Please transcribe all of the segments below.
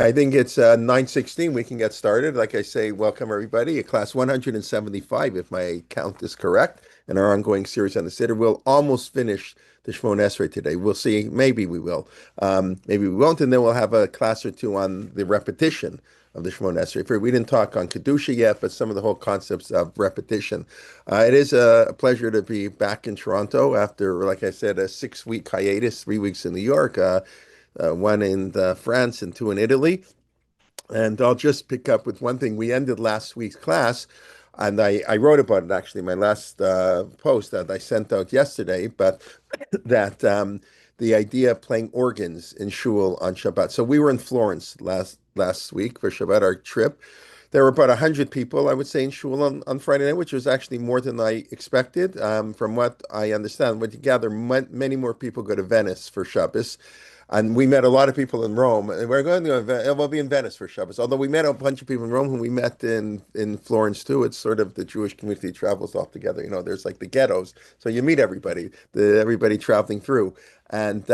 I think it's 9:16. We can get started. Like I say, welcome everybody. Class 175, if my count is correct, in our ongoing series on the Siddur. We'll almost finish the Shemona Esrei today. We'll see. Maybe we will. Maybe we won't. And then we'll have a class or two on the repetition of the Shemona Esrei. We didn't talk on Kedusha yet, but some of the whole concepts of repetition. It is a pleasure to be back in Toronto after, like I said, a 6-week hiatus, 3 weeks in New York. One in France and two in Italy. And I'll just pick up with one thing. We ended last week's class, and I wrote about it actually, my last post that I sent out yesterday, but that the idea of playing organs in shul on Shabbat. So we were in Florence last week for Shabbat, our trip. There were about 100 people, I would say, in shul on Friday night, which was actually more than I expected. From what I understand, what you gather, many more people go to Venice for Shabbos. And we met a lot of people in Rome, and we're going to we'll be in Venice for Shabbos. Although we met a bunch of people in Rome who we met in Florence too. It's sort of the Jewish community travels off together. You know, there's like the ghettos, so you meet everybody, everybody traveling through. And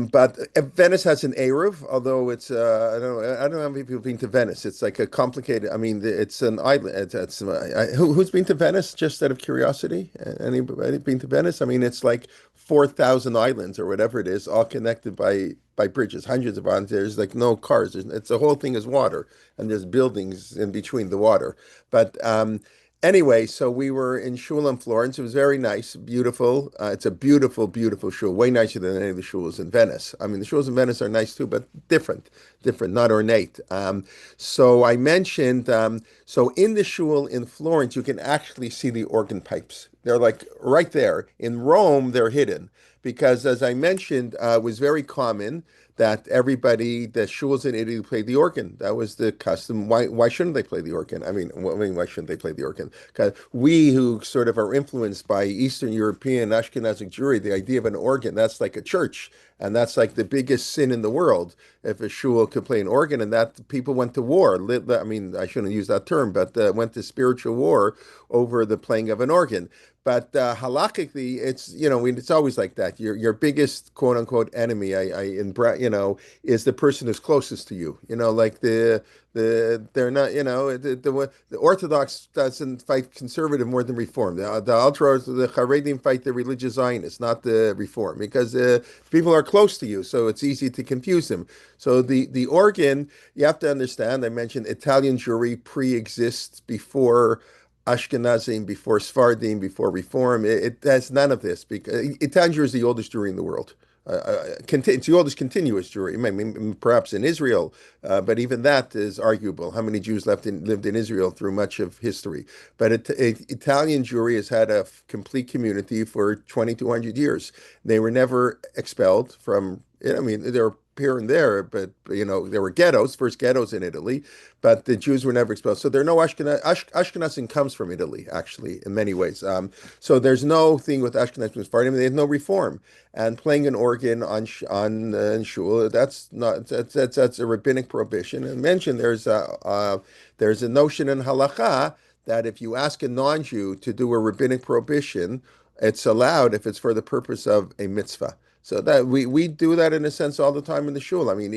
but Venice has an Eruv, although it's I don't know how many people have been to Venice. It's like a complicated. I mean, it's an island. Who's been to Venice? Just out of curiosity, anybody been to Venice? I mean, it's like 4,000 islands or whatever it is, all connected by bridges, hundreds of islands. There's like no cars. It's the whole thing is water, and there's buildings in between the water. But anyway, so we were in shul in Florence. It was very nice, beautiful. It's a beautiful, beautiful shul, way nicer than any of the shuls in Venice. I mean, the shuls in Venice are nice too, but different, not ornate. So I mentioned, so in the shul in Florence, you can actually see the organ pipes. They're like right there. In Rome, they're hidden because, as I mentioned, it was very common that everybody, the shuls in Italy played the organ. That was the custom. Why shouldn't they play the organ? I mean, why shouldn't they play the organ? Because we who sort of are influenced by Eastern European Ashkenazic Jewry, the idea of an organ, that's like a church. And that's like the biggest sin in the world if a shul could play an organ, and that people went to war. I mean, I shouldn't use that term, but went to spiritual war over the playing of an organ. But halakhically, it's always like that. Your biggest quote unquote enemy, is the person who's closest to you. Like they're not, the Orthodox doesn't fight conservative more than Reform. The ultra, the Haredim fight the religious Zionists, not the Reform, because people are close to you, so it's easy to confuse them. So the organ, you have to understand. I mentioned Italian Jewry pre-exists before Ashkenazim, before Sephardim, before Reform. It has none of this because Italian Jewry is the oldest Jewry in the world. It's the oldest continuous Jewry. I mean, perhaps in Israel, but even that is arguable. How many Jews lived in Israel through much of history? But Italian Jewry has had a complete community for 2,200 years. They were never expelled from. I mean, there were here and there, but there were ghettos, first ghettos in Italy, but the Jews were never expelled. So there are no Ashkenazim comes from Italy, actually, in many ways. So there's no thing with Ashkenazim Sephardim. They have no reform. And playing an organ on shul, that's a rabbinic prohibition. And mentioned there's a notion in halacha that if you ask a non-Jew to do a rabbinic prohibition, it's allowed if it's for the purpose of a mitzvah. So that we do that in a sense all the time in the shul. I mean,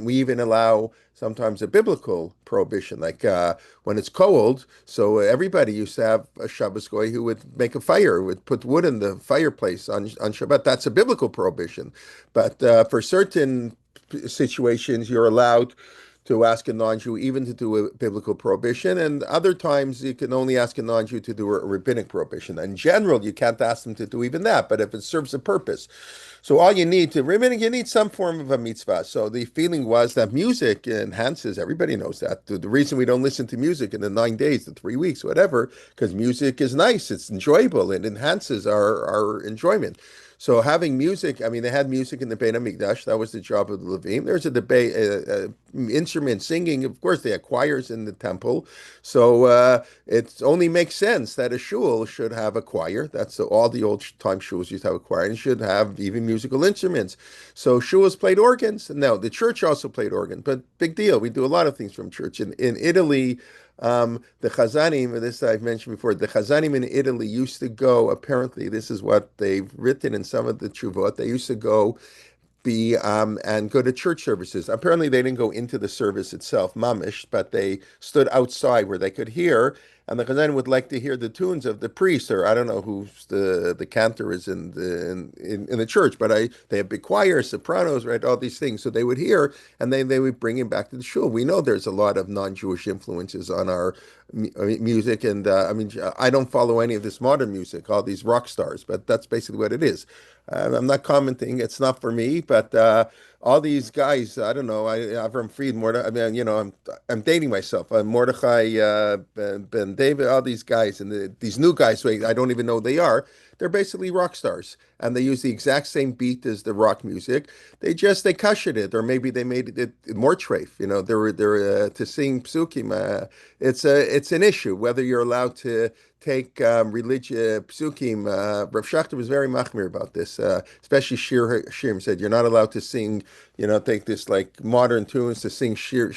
we even allow sometimes a biblical prohibition, like when it's cold. So everybody used to have a Shabbos goy who would make a fire, would put wood in the fireplace on Shabbat. That's a biblical prohibition. But for certain situations, you're allowed to ask a non-Jew even to do a biblical prohibition, and other times you can only ask a non-Jew to do a rabbinic prohibition. In general, you can't ask them to do even that, but if it serves a purpose. So all you need to rabbinic, you need some form of a mitzvah. So the feeling was that music enhances, everybody knows that. The reason we don't listen to music in the 9 days, the 3 weeks, whatever, because music is nice, it's enjoyable, it enhances our enjoyment. So having music, I mean, they had music in the Beit HaMikdash. That was the job of the Levim. There's a debate, instrument singing. Of course, they had choirs in the temple. So it only makes sense that a shul should have a choir. That's all the old time shuls used to have a choir and should have even musical instruments. So shuls played organs. No, the church also played organ, but big deal. We do a lot of things from church. In Italy, the Chazanim, this I've mentioned before, the Chazanim in Italy used to go, apparently, this is what they've written in some of the Chuvot, they used to go be and go to church services. Apparently, they didn't go into the service itself, mamish, but they stood outside where they could hear. And the Chazan would like to hear the tunes of the priest, or I don't know who's the cantor is in the church, but they have big choirs, sopranos, right? All these things. So they would hear, and then they would bring him back to the shul. We know there's a lot of non-Jewish influences on our music, and I mean, I don't follow any of this modern music, all these rock stars, but that's basically what it is. I'm not commenting; it's not for me. But all these guys, I don't know. Avram Fried, Mordechai. I mean, I'm dating myself. Mordechai, ben David, all these guys, and these new guys, who I don't even know who they are. They're basically rock stars, and they use the exact same beat as the rock music. They cushioned it, or maybe they made it more treif. They're to sing psukim. It's an issue whether you're allowed to take religious psukim. Rav Shachter was very machmir about this, especially shir said you're not allowed to sing, take this like modern tunes to sing shir,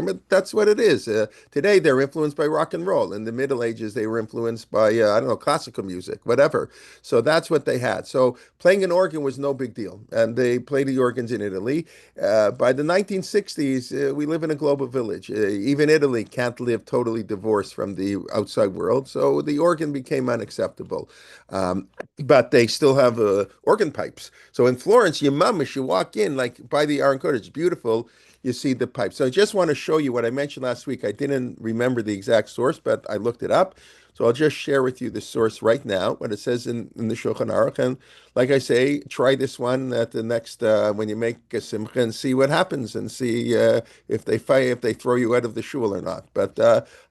but that's what it is. Today they're influenced by rock and roll. In the Middle Ages they were influenced by I don't know, classical music, whatever. So that's what they had. So playing an organ was no big deal, and they played the organs in Italy. By the 1960s, we live in a global village. Even Italy can't live totally divorced from the outside world, so the organ became unacceptable. But they still have organ pipes. So in Florence, you mamish, you walk in like by the Aron Kodesh, it's beautiful. You see the pipes. So I just want to show you what I mentioned last week. I didn't remember the exact source, but I looked it up. So I'll just share with you the source right now, what it says in the Shulchan Aruch. And like I say, try this one at the next when you make a simcha and see what happens and see if they fight, if they throw you out of the shul or not. But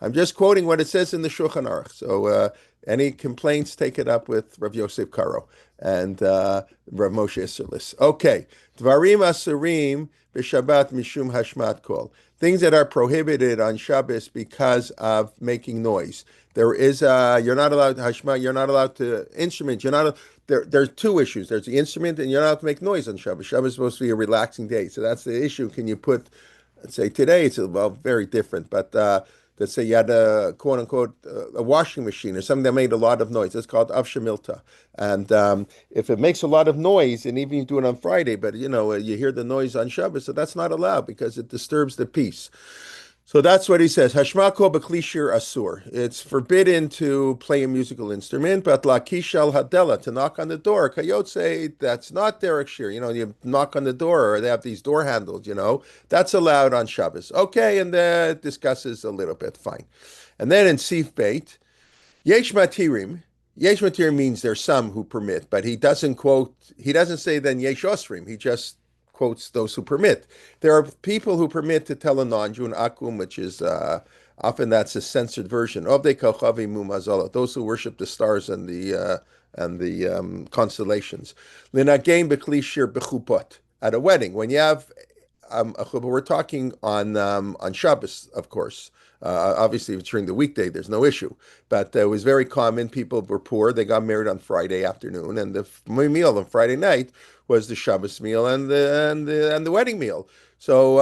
I'm just quoting what it says in the Shulchan Aruch. So any complaints, take it up with Rav Yosef Karo and Rav Moshe Isserlis. Okay, Dvarim Asurim b'Shabbat mishum hashmat kol. Things that are prohibited on Shabbos because of making noise. There is you're not allowed to hashmat. You're not allowed to instrument. You're not. There's two issues. There's the instrument, and you're not allowed to make noise on Shabbos. Shabbos is supposed to be a relaxing day, so that's the issue. Can you put, let's say today it's very different, but let's say you had a quote unquote a washing machine or something that made a lot of noise. It's called avshamilta, and if it makes a lot of noise, and even you do it on Friday, but you hear the noise on Shabbos, so that's not allowed because it disturbs the peace. So that's what he says. Hashmako b'klishir asur. It's forbidden to play a musical instrument, but lakishal hadela, to knock on the door. Kayotse, that's not derek shir. You knock on the door, or they have these door handles. That's allowed on Shabbos. Okay, and discusses a little bit. Fine. And then in Sif Beit, yesh matirim. Yesh matirim means there's some who permit, but he doesn't quote. He doesn't say then yesh osrim. He just quotes those who permit. There are people who permit to tell a non-Jew an akum, which is often that's a censored version of the kochavi mumazala, those who worship the stars and the constellations. Linagain bekli shir bechupot, at a wedding when you have a chuppah. We're talking on Shabbos, of course. Obviously, during the weekday, there's no issue. But it was very common. People were poor. They got married on Friday afternoon, and the meal on Friday night was the Shabbos meal and the wedding meal. So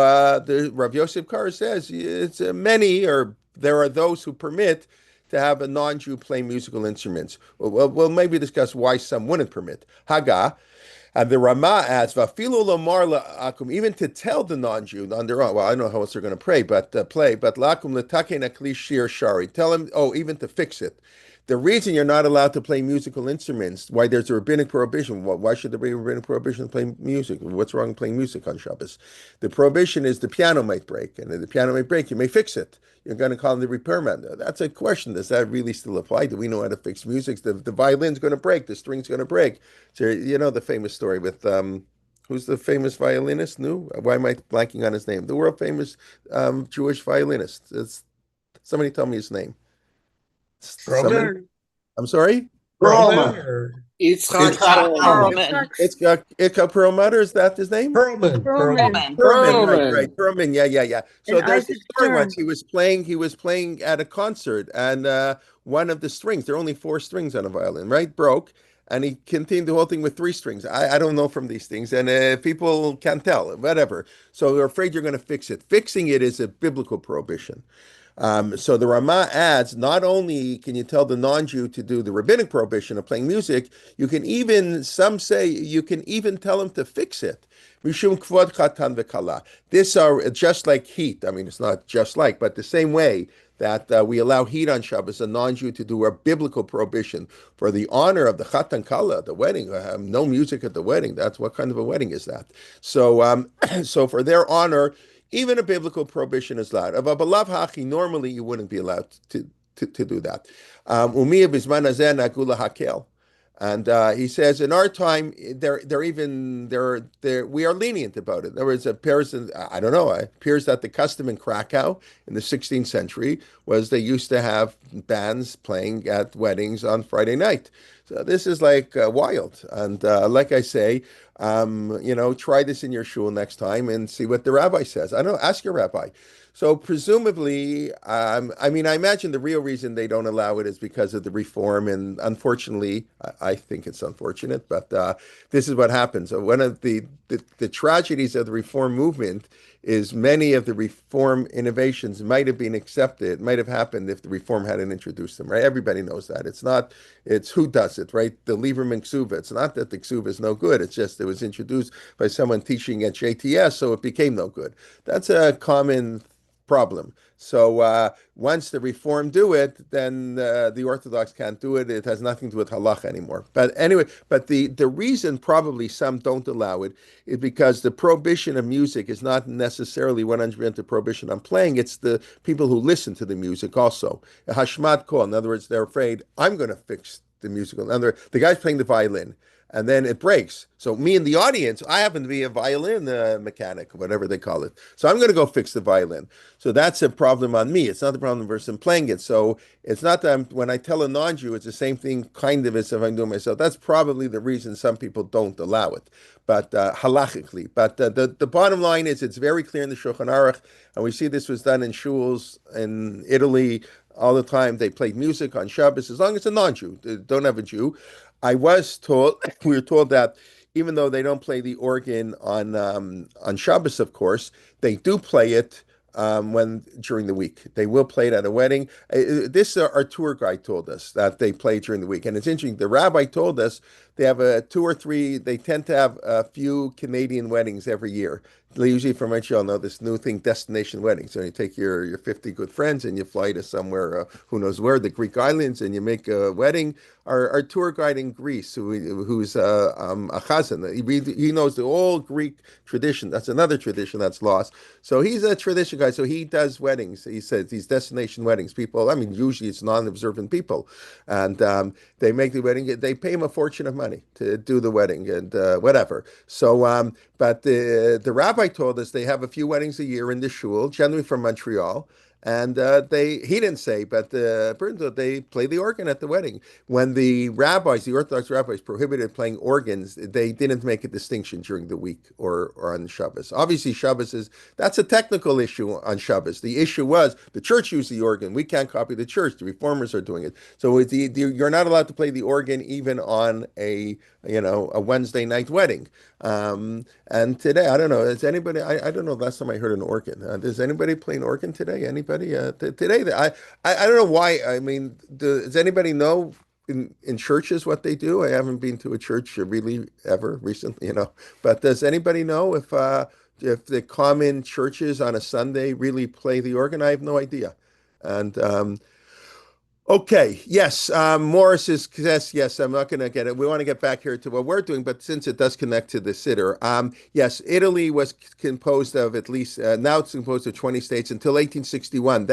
the Rav Yosef Kar says it's many, or there are those who permit to have a non-Jew play musical instruments. We'll maybe discuss why some wouldn't permit. Haga. And the Rama adds, "Vafilu lomar la'akum," even to tell the non-Jew on their own. Well, I don't know how else they're going to pray, but la'akum l'taken akli shir shari. Tell them, even to fix it. The reason you're not allowed to play musical instruments, why there's a rabbinic prohibition, why should there be a rabbinic prohibition to play music? What's wrong with playing music on Shabbos? The prohibition is the piano might break, and if the piano might break, you may fix it. You're going to call the repairman. That's a question. Does that really still apply? Do we know how to fix music? The violin's going to break, the string's going to break. So, the famous story with, who's the famous violinist? No? Why am I blanking on his name? The world famous Jewish violinist. Somebody tell me his name. Somebody? Perlman? I'm sorry? Perlman or Yitzhak Perlman? Itzhak Perlmutter, is that his name? Perlman. Perlman, right. Perlman, yeah. So And there's a Isaac story Stern. once he was playing at a concert, and one of the strings, there are only four strings on a violin, right? Broke. And he continued the whole thing with three strings. I don't know from these things, and people can't tell, whatever. So they're afraid you're going to fix it. Fixing it is a biblical prohibition. So the Rama adds, not only can you tell the non-Jew to do the rabbinic prohibition of playing music, you can even, some say, you can even tell him to fix it. Mishum kvod chatan v'kala. This are just like heat. I mean, it's not just like, but the same way that we allow heat on Shabbos, a non-Jew to do a biblical prohibition for the honor of the chatan kala, the wedding. No music at the wedding. That's what kind of a wedding is that? So, so for their honor, even a biblical prohibition is allowed. Of a balav hachi, normally you wouldn't be allowed to do that. Umiya bisman hazeh nagula hakel. And he says, in our time, we are lenient about it. There was a person, I don't know, it appears that the custom in Krakow in the 16th century was they used to have bands playing at weddings on Friday night. So this is like wild. And like I say, try this in your shul next time and see what the rabbi says. I don't know, ask your rabbi. So presumably, I mean, I imagine the real reason they don't allow it is because of the reform, and unfortunately, I think it's unfortunate, but this is what happens. So one of the tragedies of the reform movement is many of the reform innovations might have been accepted, might have happened if the reform hadn't introduced them, right? Everybody knows that. It's who does it, right? The Lieberman Ksuva. It's not that the Ksuva is no good. It's just it was introduced by someone teaching at JTS, so it became no good. That's a common problem. So once the Reform do it, then the Orthodox can't do it. It has nothing to do with halacha anymore. But anyway, but the reason probably some don't allow it is because the prohibition of music is not necessarily 100% the prohibition on playing. It's the people who listen to the music also. Hashmat kol. In other words, they're afraid I'm going to fix the musical. In other words, the guy's playing the violin and then it breaks. So me in the audience, I happen to be a violin mechanic, whatever they call it. So I'm going to go fix the violin. So that's a problem on me. It's not the problem of the person playing it. So it's not that when I tell a non-Jew, it's the same thing kind of as if I'm doing myself. That's probably the reason some people don't allow it, but halachically. But the bottom line is it's very clear in the Shulchan Aruch, and we see this was done in shuls in Italy all the time. They played music on Shabbos as long as it's a non-Jew. They don't have a Jew. I was told we were told that even though they don't play the organ on Shabbos, of course, they do play it when during the week. They will play it at a wedding. This our tour guide told us that they play during the week, and it's interesting. The rabbi told us they have a two or three. They tend to have a few Canadian weddings every year. They usually from Montreal know this new thing, destination wedding. So you take your 50 good friends and you fly to somewhere, who knows where, the Greek islands, and you make a wedding. Our tour guide in Greece, who's a chazan, he knows the old Greek tradition. That's another tradition that's lost. So he's a tradition guy. So he does weddings. He says these destination weddings. People, I mean, usually it's non-observant people, and they make the wedding. They pay him a fortune of money to do the wedding and whatever. So, but the rabbi told us they have a few weddings a year in the shul, generally from Montreal. And he didn't say, but they play the organ at the wedding. When the Orthodox rabbis, prohibited playing organs, they didn't make a distinction during the week or on Shabbos. Obviously, that's a technical issue on Shabbos. The issue was the church used the organ. We can't copy the church. The reformers are doing it. So you're not allowed to play the organ even on a Wednesday night wedding. And today, I don't know. Is anybody? I don't know. Last time I heard an organ. Does anybody play an organ today? Anybody? Today, I don't know why. I mean, does anybody know in churches what they do? I haven't been to a church really ever recently, But does anybody know if the common churches on a Sunday really play the organ? I have no idea. And okay, yes, Morris is yes. I'm not going to get it. We want to get back here to what we're doing, but since it does connect to the Siddur, yes, Italy was composed of at least now it's composed of 20 states until 1861.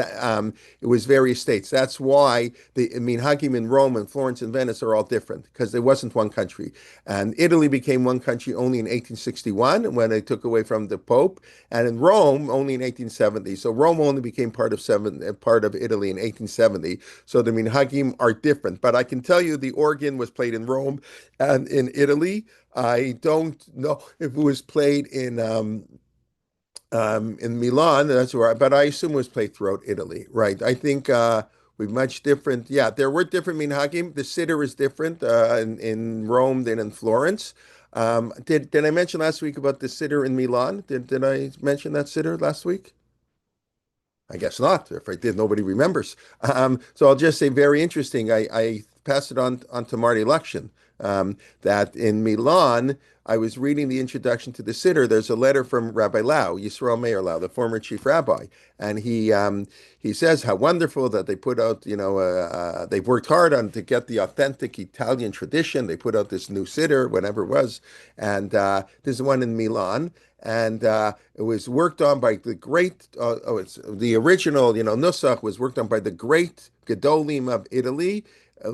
It was various states. That's why Minhagim in Rome and Florence and Venice are all different because there wasn't one country, and Italy became one country only in 1861 when they took away from the Pope, and in Rome only in 1870. So Rome only became part of Italy in 1870. So the minhagim are different. But I can tell you the organ was played in Rome and in Italy. I don't know if it was played in Milan. That's where, but I assume it was played throughout Italy, right? I think we much different. Yeah, there were different minhagim. The siddur is different in Rome than in Florence. Did I mention last week about the siddur in Milan? Did I mention that siddur last week? I guess not. If I did, nobody remembers. So I'll just say very interesting. I passed it on to Marty Luxion, that in Milan, I was reading the introduction to the Siddur. There's a letter from Rabbi Lau, Yisrael Meir Lau, the former chief rabbi, and he says how wonderful that they put out, they've worked hard on to get the authentic Italian tradition. They put out this new Siddur, whatever it was, and this is one in Milan. And it was worked on by the great, it's the original, Nusach was worked on by the great Gedolim of Italy,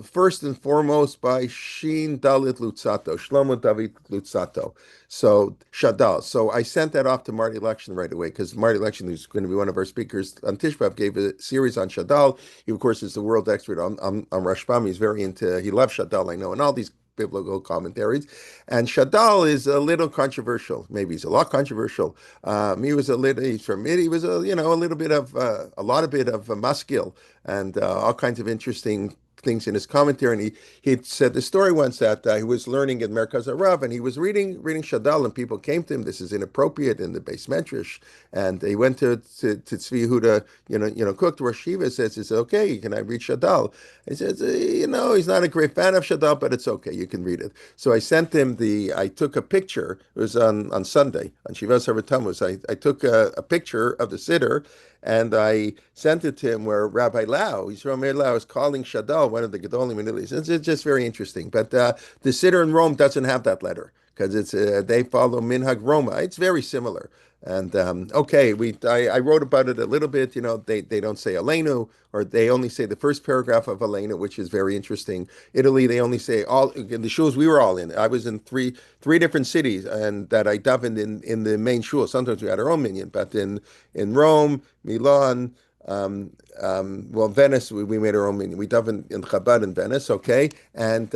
first and foremost by Shin Dalit Lutzato, Shlomo David Lutzato. So Shadal. So I sent that off to Marty Luxion right away because Marty Luxion, who's going to be one of our speakers on Tisha B'Av, gave a series on Shadal. He, of course, is the world expert on Rashbam. He's very into, he loves Shadal, I know, and all these biblical commentaries. And Shadal is a little controversial. Maybe he's a lot controversial. He was a little, he's from it. He was a little bit of a lot of bit of maskil and all kinds of interesting things in his commentary. And he said the story once that he was learning at Merkaz Arav and he was reading Shadal and people came to him. This is inappropriate in the Beis Medrash. And he went to Tzvi Yehuda, Cook to Rosh Yeshiva, says, okay, can I read Shadal? He says, he's not a great fan of Shadal, but it's okay, you can read it. So I sent him I took a picture, it was on Sunday, on Shivas Tammuz. I took a picture of the Siddur and I sent it to him where Rabbi Lau, Yisrael Meir Lau, is calling Shadal one of the Gedolim in Italy. It's just very interesting. But the Siddur in Rome doesn't have that letter because they follow Minhag Roma. It's very similar. And okay, I wrote about it a little bit. They don't say Aleinu, or they only say the first paragraph of Aleinu, which is very interesting. Italy, they only say all in the shuls we were all in. I was in three different cities, and that I davened in the main shul. Sometimes we had our own minyan, but in Rome, Milan. Venice, we made our own meaning. We daven in Chabad in Venice, okay? And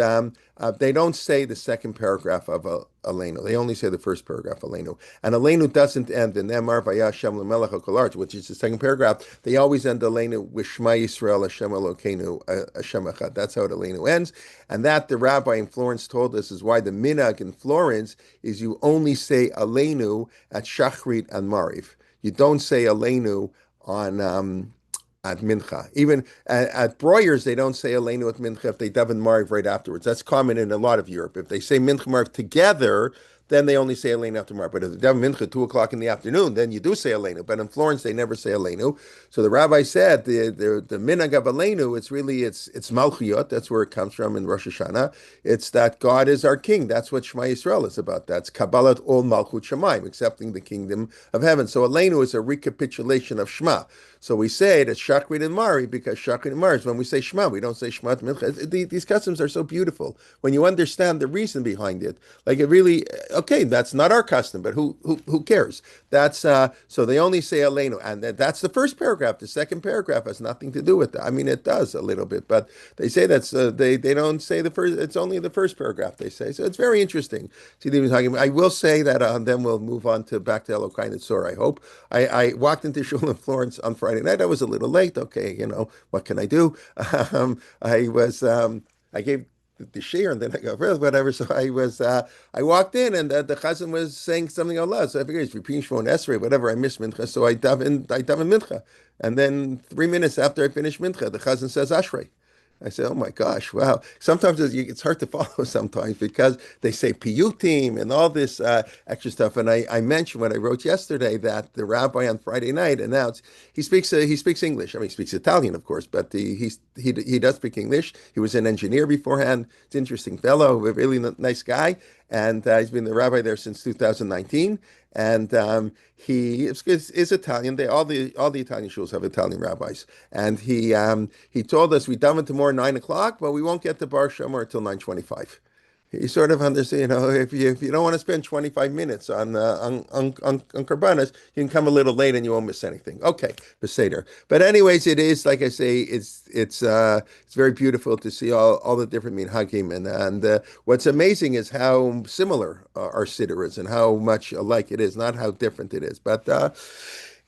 they don't say the second paragraph of Aleinu. They only say the first paragraph, Aleinu. And Aleinu doesn't end in Emar Vayashem L'melech HaKol, which is the second paragraph. They always end Aleinu with Shema Yisrael Hashem Elokeinu Hashem Echad. That's how Aleinu ends. And that the rabbi in Florence told us is why the minhag in Florence is you only say Aleinu at Shachrit and Mariv. You don't say Aleinu on at Mincha. Even at Breuer's, they don't say Aleinu at Mincha if they daven Mariv right afterwards. That's common in a lot of Europe. If they say Mincha Mariv together, then they only say Aleinu after Mariv. But if they daven Mincha 2 o'clock in the afternoon, then you do say Aleinu. But in Florence, they never say Aleinu. So the rabbi said the minhag of Aleinu, it's Malchiyot. That's where it comes from in Rosh Hashanah. It's that God is our king. That's what Shema Yisrael is about. That's Kabbalat Ol Malchut Shemaim, accepting the kingdom of heaven. So Aleinu is a recapitulation of Shema. So we say that Shachrit and Mari because Shachrit and Mari is when we say Shema, we don't say Shema Mincha. These customs are so beautiful when you understand the reason behind it. Like it really, okay, that's not our custom, but who cares? That's so they only say Aleinu, and that's the first paragraph. The second paragraph has nothing to do with that. I mean, it does a little bit, but they say that's they don't say the first. It's only the first paragraph they say. So it's very interesting. See, I will say that then we'll move on to back to Elokai Netzor. I hope. I walked into shul in Florence on Friday night. I was a little late. Okay, what can I do? I gave the share and then I go, well, whatever. So I walked in and the chazan was saying something aloud. So I figured it's repeating Shmon Esrei, whatever. I missed mincha. So I daven mincha. And then 3 minutes after I finished mincha, the chazan says Ashrei. I said, oh my gosh, wow. Sometimes it's hard to follow sometimes because they say piyutim and all this extra stuff. And I mentioned when I wrote yesterday that the rabbi on Friday night announced he speaks English. I mean, he speaks Italian, of course, but he does speak English. He was an engineer beforehand. He's an interesting fellow, a really nice guy. And he's been the rabbi there since 2019. And he is Italian. All the Italian shuls have Italian rabbis. And he told us we daven tomorrow 9 o'clock, but we won't get to Bar Shomer until 9:25. He sort of understands, if you don't want to spend 25 minutes on Karbanas, you can come a little late and you won't miss anything. Okay, Beseder. But anyways, it is like I say, it's very beautiful to see all the different minhagim, and what's amazing is how similar our siddur is and how much alike it is, not how different it is. But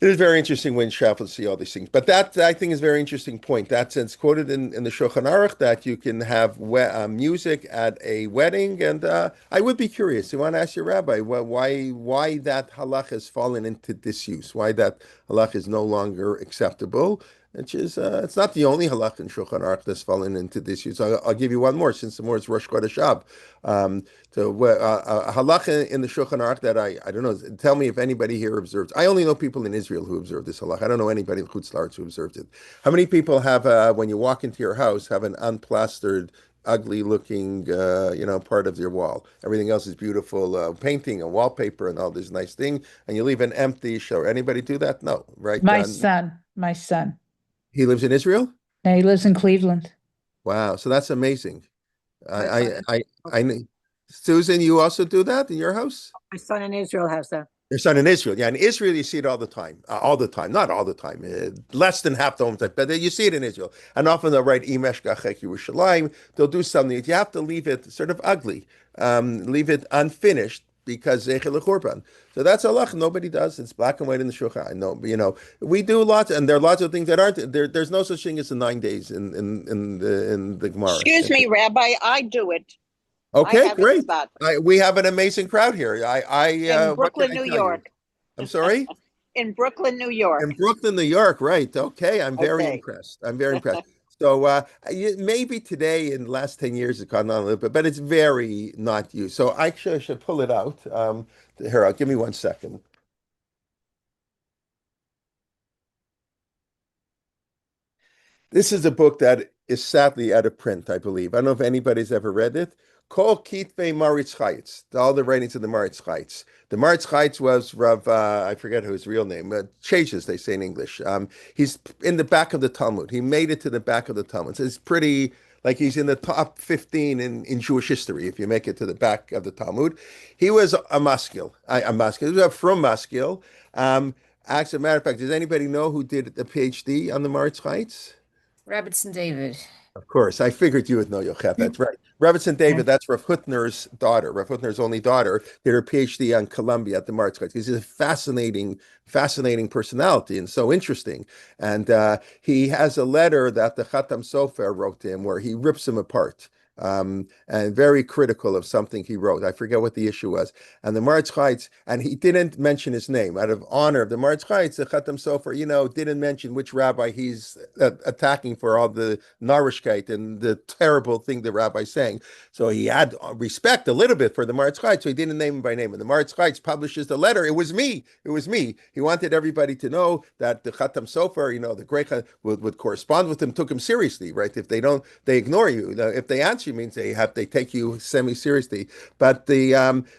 It is very interesting when Shafel see all these things. But that, I think, is a very interesting point. That's it's quoted in the Shulchan Aruch that you can have music at a wedding. And I would be curious. You want to ask your rabbi why that halach has fallen into disuse, why that halach is no longer acceptable. Which is, it's not the only halach in Shulchan Aruch that's fallen into disuse. I'll give you one more, since the more is Rosh Chodesh Ab. So a halacha in the Shulchan Aruch that I don't know. Tell me if anybody here observes. I only know people in Israel who observe this halacha. I don't know anybody in Chutz La'aretz who observes it. How many people have, when you walk into your house, have an unplastered, ugly-looking, part of your wall? Everything else is beautiful, painting and wallpaper and all this nice thing, and you leave an empty show. Anybody do that? No, right? My son. He lives in Israel. Now he lives in Cleveland. Wow, so that's amazing. I, My I, son, I, I, Susan, you also do that in your house? my son in Israel has that. Your son in Israel. Yeah, in Israel, you see it all the time, not all the time, less than half the time, but you see it in Israel. And often they'll write Imesh Gachek Yerushalayim. They'll do something. You have to leave it sort of ugly, leave it unfinished because Zeichel Churban. So that's halach. Nobody does. It's black and white in the Shulchan. I know, we do lots, and there are lots of things that aren't there. There's no such thing as the 9 days in the Gemara. Excuse me, Rabbi, I do it. I Okay, have great. it spot We have an amazing crowd here. in What can Brooklyn, I New tell you? York. I'm sorry? In Brooklyn, New York. In Brooklyn, New York, right. Okay, I'm very Okay. impressed. I'm very impressed. So maybe today in the last 10 years it's gone on a little bit, but it's very not you. So I should pull it out. Here, give me 1 second. This is a book that is sadly out of print, I believe. I don't know if anybody's ever read it. Kol Kitvei Maritz Chaitz, all the writings of the Maritz Chaitz. The Maritz Chaitz was Rav, I forget his real name, Chases, they say in English. He's in the back of the Talmud. He made it to the back of the Talmud. So it's pretty, like he's in the top 15 in Jewish history, if you make it to the back of the Talmud. He was a maskil, he was from maskil. As a matter of fact, does anybody know who did the PhD on the Maritz Chaitz? Robertson David. Of course, I figured you would know, Yochef. That's right. Robertson David, that's Rav Hutner's daughter. Rav Hutner's only daughter did her PhD on Columbia at the Maritz. He's a fascinating personality and so interesting. And he has a letter that the Khatam Sofer wrote to him where he rips him apart. And very critical of something he wrote. I forget what the issue was. And the Maritz Chaitz, and he didn't mention his name. Out of honor of the Maritz Chaitz, the Khatam Sofer, didn't mention which rabbi he's attacking for all the narishkeit and the terrible thing the rabbi's saying. So he had respect a little bit for the Maritz Chaitz, so he didn't name him by name. And the Maritz Chaitz publishes the letter. It was me. It was me. He wanted everybody to know that the Khatam Sofer, the great would correspond with him, took him seriously, right? If they don't, they ignore you. If they answer you, means they take you semi-seriously. But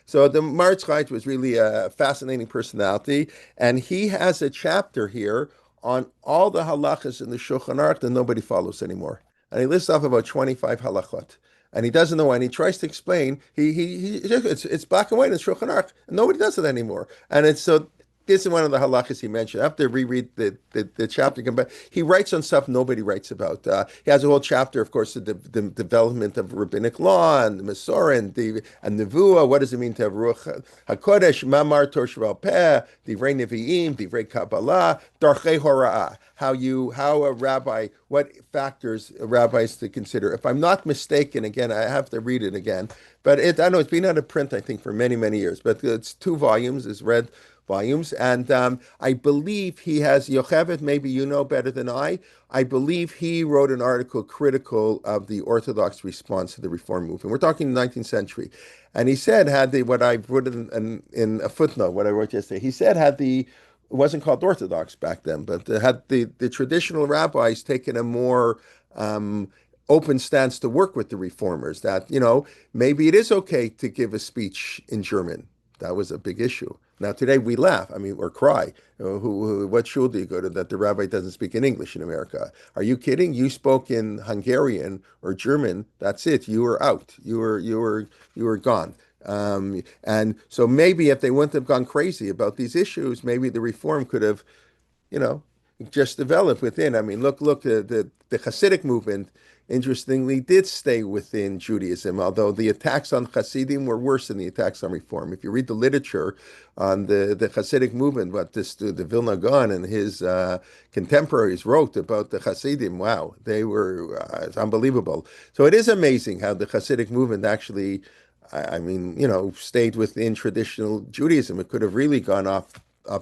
so the Maritz Chaitz was really a fascinating personality, and he has a chapter here on all the halachas in the Shulchan Aruch that nobody follows anymore. And he lists off about 25 halachot. And he doesn't know, and he tries to explain. It's black and white in Shulchan Aruch, and nobody does it anymore. And it's so. This is one of the halachas he mentioned. I have to reread the chapter again, but he writes on stuff nobody writes about. He has a whole chapter, of course, the development of rabbinic law and the Mesorah and Nevuah. What does it mean to have Ruach HaKodesh, Mamar Torah Sheba'al Peh, Divrei Nevi'im, Divrei Kabbalah, Darchei Hora'ah. How a rabbi, what factors a rabbi is to consider. If I'm not mistaken, again, I have to read it again, but I know it's been out of print, I think, for many, many years, but it's 2 volumes, it's read volumes. And I believe he has, Yocheved, maybe you know better than I believe he wrote an article critical of the Orthodox response to the Reform movement. We're talking the 19th century. And he said, what I put in a footnote, what I wrote yesterday, he said, it wasn't called Orthodox back then, but had the traditional rabbis taken a more open stance to work with the reformers, that, maybe it is okay to give a speech in German. That was a big issue. Now, today we laugh, or cry. What shul do you go to that the rabbi doesn't speak in English in America? Are you kidding? You spoke in Hungarian or German. That's it. You were out. You were gone. And so maybe if they wouldn't have gone crazy about these issues, maybe the reform could have, just developed within. Look, the Hasidic movement interestingly, did stay within Judaism, although the attacks on Hasidim were worse than the attacks on Reform. If you read the literature on the Hasidic movement, what the Vilna Gaon and his contemporaries wrote about the Hasidim, wow, they were it's unbelievable. So it is amazing how the Hasidic movement actually, I mean, stayed within traditional Judaism. It could have really gone off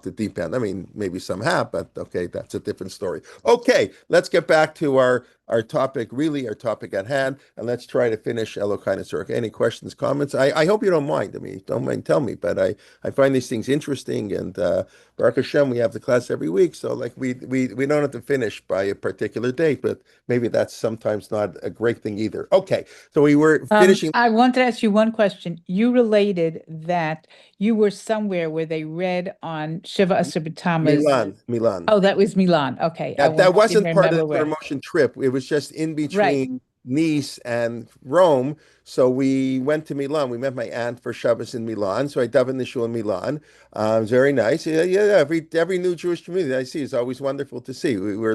the deep end. I mean, maybe some have, but okay, that's a different story. Okay, let's get back to our topic, really our topic at hand, and let's try to finish Elokai Netzor. Any questions, comments? I hope you don't mind. I mean, don't mind, tell me, but I find these things interesting, and Baruch Hashem, we have the class every week, so like we don't have to finish by a particular date, but maybe that's sometimes not a great thing either. Okay, so we were finishing. I want to ask you one question. You related that you were somewhere where they read on Shiva Asar B'Tammuz. Milan. Oh, that was Milan. Okay. I That wasn't didn't part of remember the where. promotion trip. It was just in Right. between Nice and Rome. So we went to Milan. We met my aunt for Shabbos in Milan. So I davened the shul in Milan. It was very nice. Yeah. Every new Jewish community I see is always wonderful to see. We were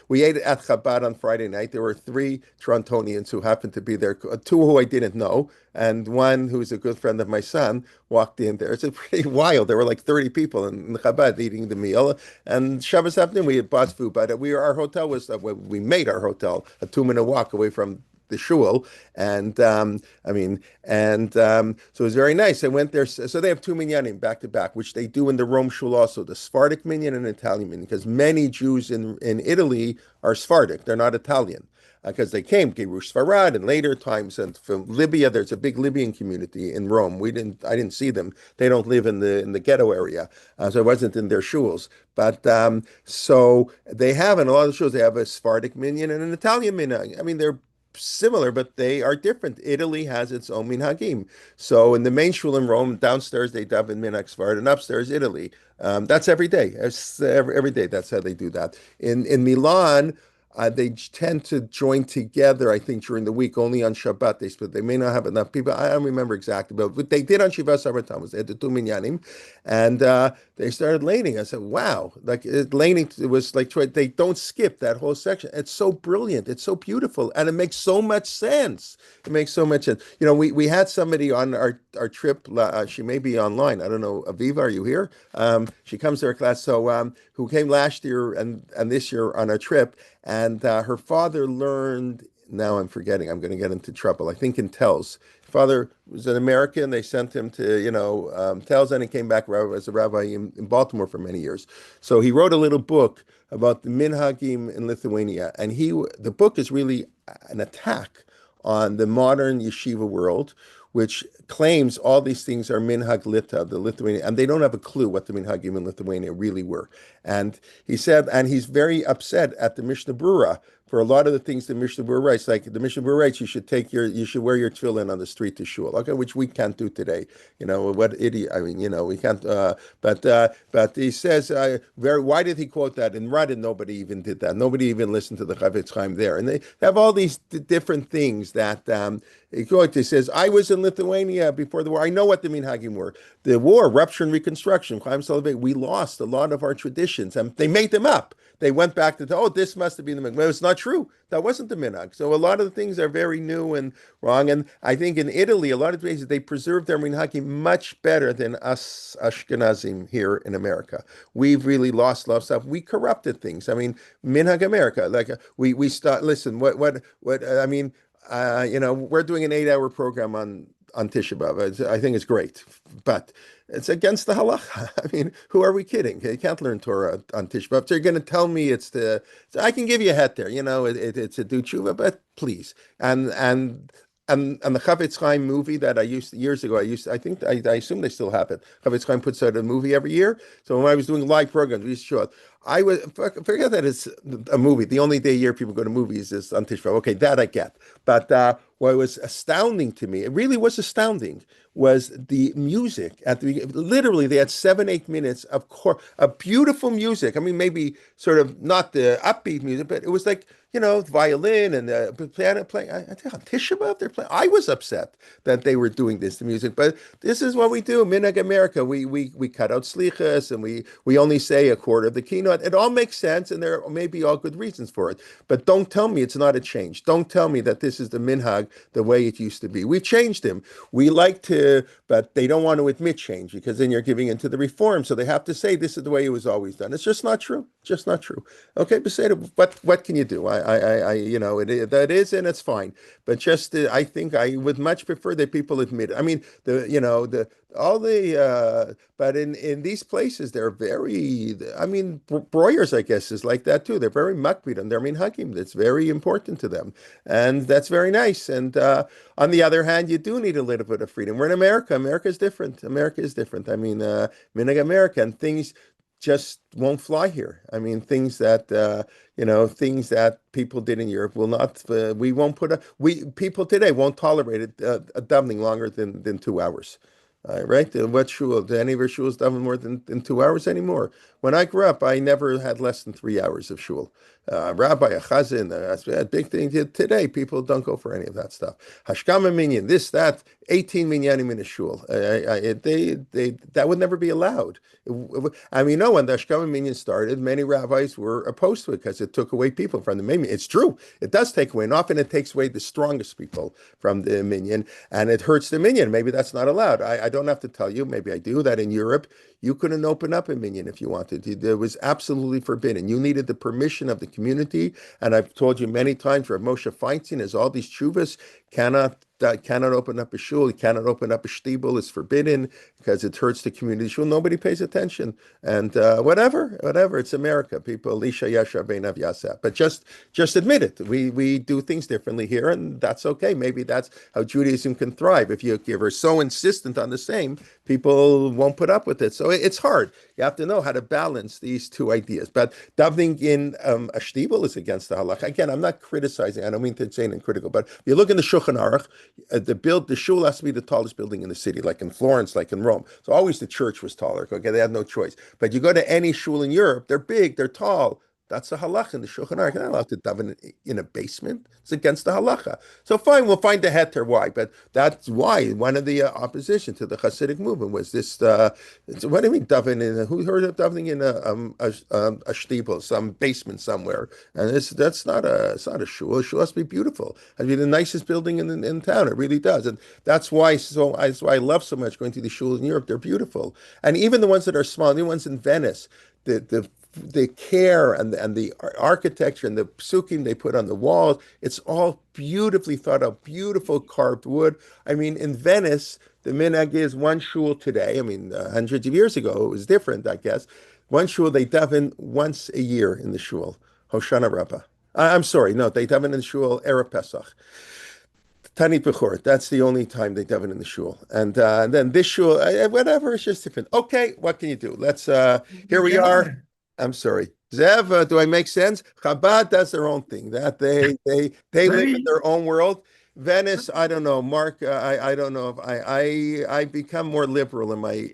we ate at Chabad on Friday night. There were 3 Torontonians who happened to be there, 2 who I didn't know, and one who's a good friend of my son walked in there. It's pretty wild. There were like 30 people in Chabad eating the meal. And Shabbos afternoon we had bought food, but our hotel was we made our hotel a 2-minute walk away from the shul, and so it was very nice. I went there, so they have 2 minyanim back to back, which they do in the Rome shul also, the Sephardic minyan and Italian minyan, because many Jews in Italy are Sephardic, they're not Italian. Because they came, Girush Sfarad, and later times, and from Libya, there's a big Libyan community in Rome. I didn't see them. They don't live in the ghetto area, so I wasn't in their shuls. But so they have in a lot of the shuls, they have a Sephardic minyan and an Italian minyan. I mean, they're similar, but they are different. Italy has its own minhagim. So in the main shul in Rome, downstairs they daven minhag Sfarad, and upstairs Italy. That's every day. Every day. That's how they do that. In Milan. They tend to join together, I think, during the week, only on Shabbat. They may not have enough people. I don't remember exactly, but they did on Shiva Asar B'Tammuz. They had the 2 minyanim, and they started laning. I said, wow, laning, it was like, they don't skip that whole section. It's so brilliant. It's so beautiful, and it makes so much sense. It makes so much sense. We had somebody on our trip. She may be online. I don't know. Aviva, are you here? She comes to our class. So who came last year and this year on our trip. And her father learned, now I'm forgetting, I'm going to get into trouble, I think in Telz. Father was an American. They sent him to, Telz, and he came back as a rabbi in Baltimore for many years. So he wrote a little book about the minhagim in Lithuania. And the book is really an attack on the modern yeshiva world, which claims all these things are minhag Lita, the Lithuanian, and they don't have a clue what the minhagim in Lithuania really were. And he said, and he's very upset at the Mishnah Berurah for a lot of the things the Mishnah Berurah writes. Like the Mishnah Berurah writes, you should wear your tefillin on the street to shul, okay, which we can't do today. What idiot? I mean, we can't. But he says, why did he quote that? In Radin, nobody even did that. Nobody even listened to the Chavetz Chaim there, and they have all these different things that. He says, I was in Lithuania before the war. I know what the minhagim were. The war, rupture and reconstruction, we lost a lot of our traditions, and they made them up. They went back to, this must have been the minhag. Well, it's not true. That wasn't the minhag. So a lot of the things are very new and wrong. And I think in Italy, a lot of places, they preserve their minhagim much better than us Ashkenazim here in America. We've really lost a lot of stuff. We corrupted things. I mean, minhag America, we start, listen, I mean, we're doing an 8-hour program on Tisha B'Av. I think it's great, but it's against the halacha. I mean, who are we kidding? You can't learn Torah on Tisha B'Av. So you're going to tell me I can give you a het there, it's a do tshuva, but please. And the Chavetz Chaim movie that I used years ago, I assume they still have it. Chavetz Chaim puts out a movie every year. So when I was doing live programs, we used to show it. Forget that it's a movie. The only day a year people go to movies is on Tisha B'Av. Okay, that I get. But what was astounding to me, it really was astounding, was the music at the literally they had 7, 8 minutes of beautiful music. I mean, maybe sort of not the upbeat music, but it was like, violin and the piano playing. I think on Tisha B'Av they're playing. I was upset that they were doing this to music, but this is what we do. Minhag America, we cut out slichas and we only say a quarter of the keynote. It all makes sense, and there may be all good reasons for it. But don't tell me it's not a change. Don't tell me that this is the minhag the way it used to be. We've changed him. We like to, but they don't want to admit change because then you're giving into the reform. So they have to say this is the way it was always done. It's just not true. Just not true. Okay, Beseda, what can you do? That is, and it's fine. But just, I think I would much prefer that people admit it. I mean, but in these places, they're very, I mean, Breuer's, I guess, is like that too. They're very makpid on their minhagim. That's very important to them. And that's very nice. And on the other hand, you do need a little bit of freedom. We're in America. America is different. America is different. I mean, minhag America, and things just won't fly here. I mean, things that people did in Europe will not. We won't people today won't tolerate a davening longer than 2 hours. Right? What shul? Do any of your shuls daven more than 2 hours anymore? When I grew up, I never had less than 3 hours of shul. Rabbi, a chazan, that's a big thing. Today, people don't go for any of that stuff. Hashkama minyan, this, that, 18 minyanim in a shul. That would never be allowed. I mean, when the Hashkama minyan started, many rabbis were opposed to it because it took away people from the minyan. It's true. It does take away, and often it takes away the strongest people from the minyan, and it hurts the minyan. Maybe that's not allowed. I don't have to tell you, maybe I do, that in Europe, you couldn't open up a minyan if you wanted. It was absolutely forbidden. You needed the permission of the community. And I've told you many times, Rav Moshe Feinstein has all these tshuvas, cannot open up a shul, he cannot open up a shtibel, it's forbidden because it hurts the community shul. Nobody pays attention. And whatever, it's America. People, Lisha Yashar Beinav Yaseh. But just admit it. We do things differently here, and that's okay. Maybe that's how Judaism can thrive. If you're so insistent on the same, people won't put up with it. So it's hard. You have to know how to balance these two ideas. But davening in a shtibel is against the halakha. Again, I'm not criticizing. I don't mean to say anything critical, but if you look in the Shulchan Aruch, the shul has to be the tallest building in the city, like in Florence, like in Rome. So always the church was taller. Okay, they had no choice. But you go to any shul in Europe, they're big, they're tall. That's the halacha in the Shulchan Aruch. You're not allowed to daven in a basement. It's against the halacha. So fine, we'll find the heter why. But that's why one of the opposition to the Hasidic movement was this. What do you mean daven in? Who heard of davening in a shtibel, some basement somewhere? And that's not it's not a shul. A shul has to be beautiful. It has to be the nicest building in town. It really does. And that's why I love so much going to the shuls in Europe. They're beautiful. And even the ones that are small, the ones in Venice, the care and the architecture and the psukim they put on the walls, it's all beautifully thought out, beautiful carved wood. I mean, in Venice, the minhag is one shul today. I mean, hundreds of years ago, it was different, I guess. One shul, they daven once a year in the shul, Hoshana Rabbah. I'm sorry, no, they daven in the shul, Erev Pesach. Tani Bechor, that's the only time they daven in the shul. And then this shul, whatever, it's just different. Okay, what can you do? Here we are. I'm sorry. Zev, do I make sense? Chabad does their own thing. That they live in their own world. Venice, I don't know. Mark, I don't know if I become more liberal in my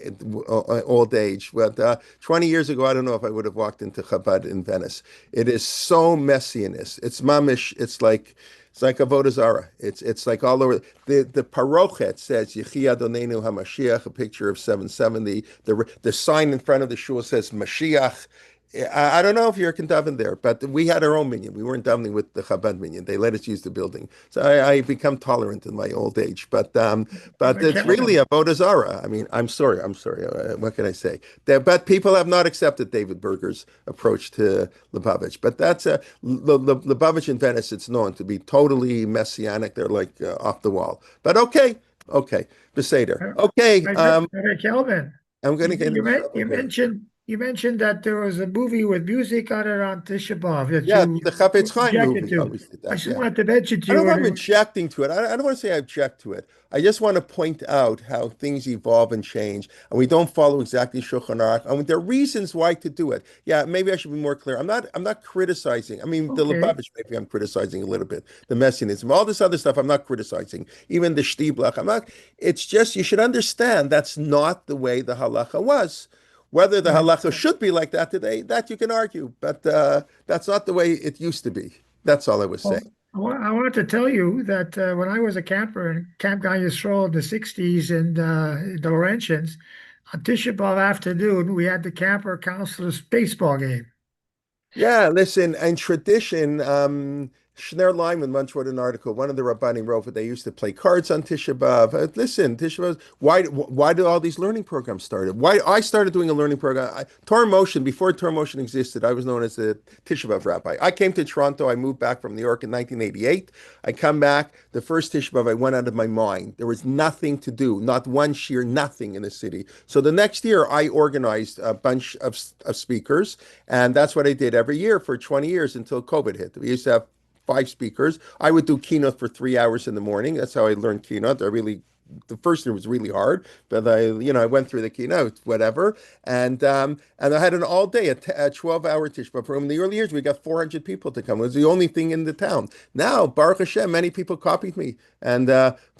old age. But 20 years ago, I don't know if I would have walked into Chabad in Venice. It is so messiness. It's mamish. It's like Avodah Zarah. It's like all over. The parochet says Yechi Adonenu HaMashiach, a picture of 770. The sign in front of the shul says Mashiach. I don't know if you're daven there, but we had our own minyan. We weren't davening with the Chabad minyan. They let us use the building. So I become tolerant in my old age. But it's really a Avodah Zarah. I mean, I'm sorry. What can I say? But people have not accepted David Berger's approach to Lubavitch. But that's Lubavitch in Venice. It's known to be totally messianic. They're like off the wall. But okay, Beseder. Okay. Kelman, I'm going to get. you mentioned You mentioned that there was a movie with music on it on Tisha B'Av that Yeah, you the Chafetz Chaim objected movie to. always did I that. just Yeah. wanted to mention to I don't you, know if I'm and objecting to it. I don't want to say I object to it. I just want to point out how things evolve and change, and we don't follow exactly Shulchan Aruch. I mean, there are reasons why to do it. Yeah, maybe I should be more clear. I'm not criticizing. I mean, the okay. Lubavitch, maybe I'm criticizing a little bit. The messianism, all this other stuff, I'm not criticizing. Even the Shtiblach, I'm not. It's just you should understand that's not the way the halacha was. Whether the Right. halacha should be like that today, that you can argue, but that's not the way it used to be. That's all I was saying. Well, I wanted to tell you that when I was a camper in Camp Gan Yisrael in the 60s in the Laurentians, on Tisha B'Av afternoon, we had the camper counselor's baseball game. Yeah, listen, and tradition, Schneur Lyman once wrote an article, one of the Rabbanim wrote, but they used to play cards on Tisha B'Av. Listen, Tisha B'Av, why did all these learning programs started? Why I started doing a learning program, Torah Motion, before Torah Motion existed, I was known as the Tisha B'Av rabbi. I came to Toronto, I moved back from New York in 1988. I come back, the first Tisha B'Av, I went out of my mind. There was nothing to do, not one sheer nothing in the city. So the next year, I organized a bunch of speakers, and that's what I did every year for 20 years until COVID hit. We used to have five speakers. I would do keynote for 3 hours in the morning. That's how I learned keynote. The first year was really hard, but I went through the keynote, whatever, and I had an all day, a 12-hour Tishba program. In the early years, we got 400 people to come. It was the only thing in the town. Now, Baruch Hashem, many people copied me and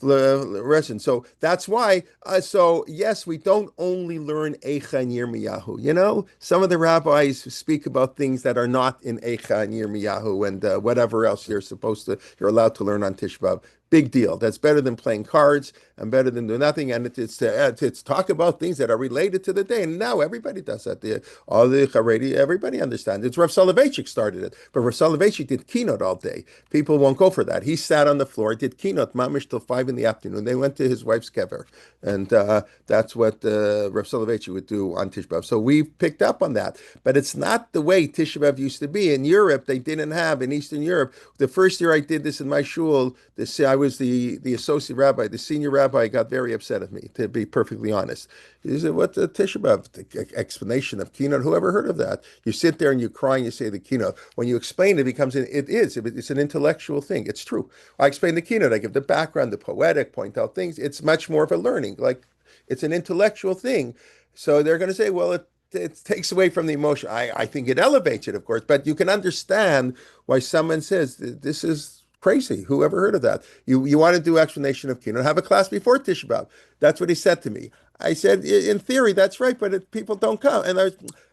listen. So that's why. So yes, we don't only learn Eicha and Yirmiyahu. Some of the rabbis speak about things that are not in Eicha and Yirmiyahu and whatever else you're allowed to learn on Tishba. Big deal. That's better than playing cards and better than doing nothing. And it's talk about things that are related to the day. And now everybody does that. All the Haredi, everybody understands. It's Rav Soloveitchik started it, but Rav Soloveitchik did keynote all day. People won't go for that. He sat on the floor, did keynote mamish till 5 p.m. They went to his wife's kever, and that's what Rav Soloveitchik would do on Tisha B'Av. So we picked up on that, but it's not the way Tisha B'Av used to be in Europe. They didn't have in Eastern Europe. The first year I did this in my shul, I was the associate rabbi. The senior rabbi got very upset at me, to be perfectly honest. He said, "What the Tisha B'Av explanation of keynote? Who ever heard of that? You sit there and you cry and you say the keynote. When you explain it, it's an intellectual thing. It's true. I explain the keynote. I give the background, the poetic, point out things. It's much more of a learning. Like it's an intellectual thing. So they're going to say, well, it takes away from the emotion. I think it elevates it, of course, but you can understand why someone says this is crazy. Who ever heard of that? You want to do explanation of keynote? Have a class before Tisha B'Av. That's what he said to me. I said, in theory, that's right, but people don't come, and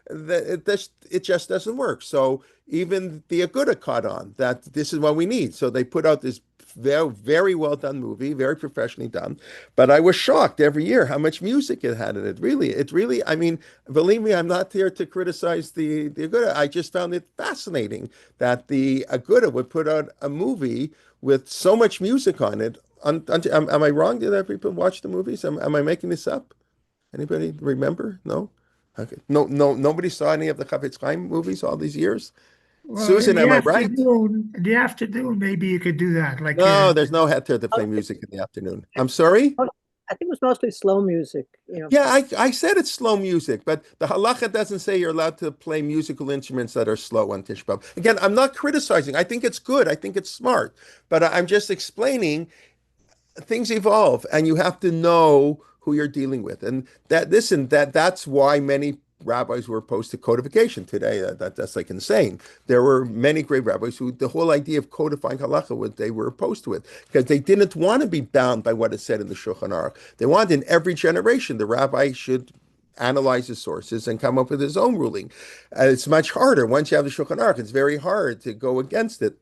it just doesn't work. So even the Aguda caught on that this is what we need. So they put out this very, very well done movie, very professionally done. But I was shocked every year how much music it had in it. Really. I mean, believe me, I'm not here to criticize the Aguda. I just found it fascinating that the Aguda would put out a movie with so much music on it. Am I wrong? Did other people watch the movies? Am I making this up? Anybody remember? No? Okay. No, nobody saw any of the Chafetz Chaim movies all these years? Well, Susan, am I right? in the afternoon, maybe you could do that. Like, No, there's no heter to play music in the afternoon. I'm sorry? I think it was mostly slow music, Yeah, I said it's slow music, but the halacha doesn't say you're allowed to play musical instruments that are slow on Tisha B'Av. Again, I'm not criticizing. I think it's good. I think it's smart. But I'm just explaining things evolve and you have to know who you're dealing with. And that's why many rabbis were opposed to codification today. That's like insane. There were many great rabbis who the whole idea of codifying halacha they were opposed to it because they didn't want to be bound by what is said in the Shulchan Aruch. They wanted in every generation the rabbi should analyze his sources and come up with his own ruling. It's much harder once you have the Shulchan Aruch. It's very hard to go against it.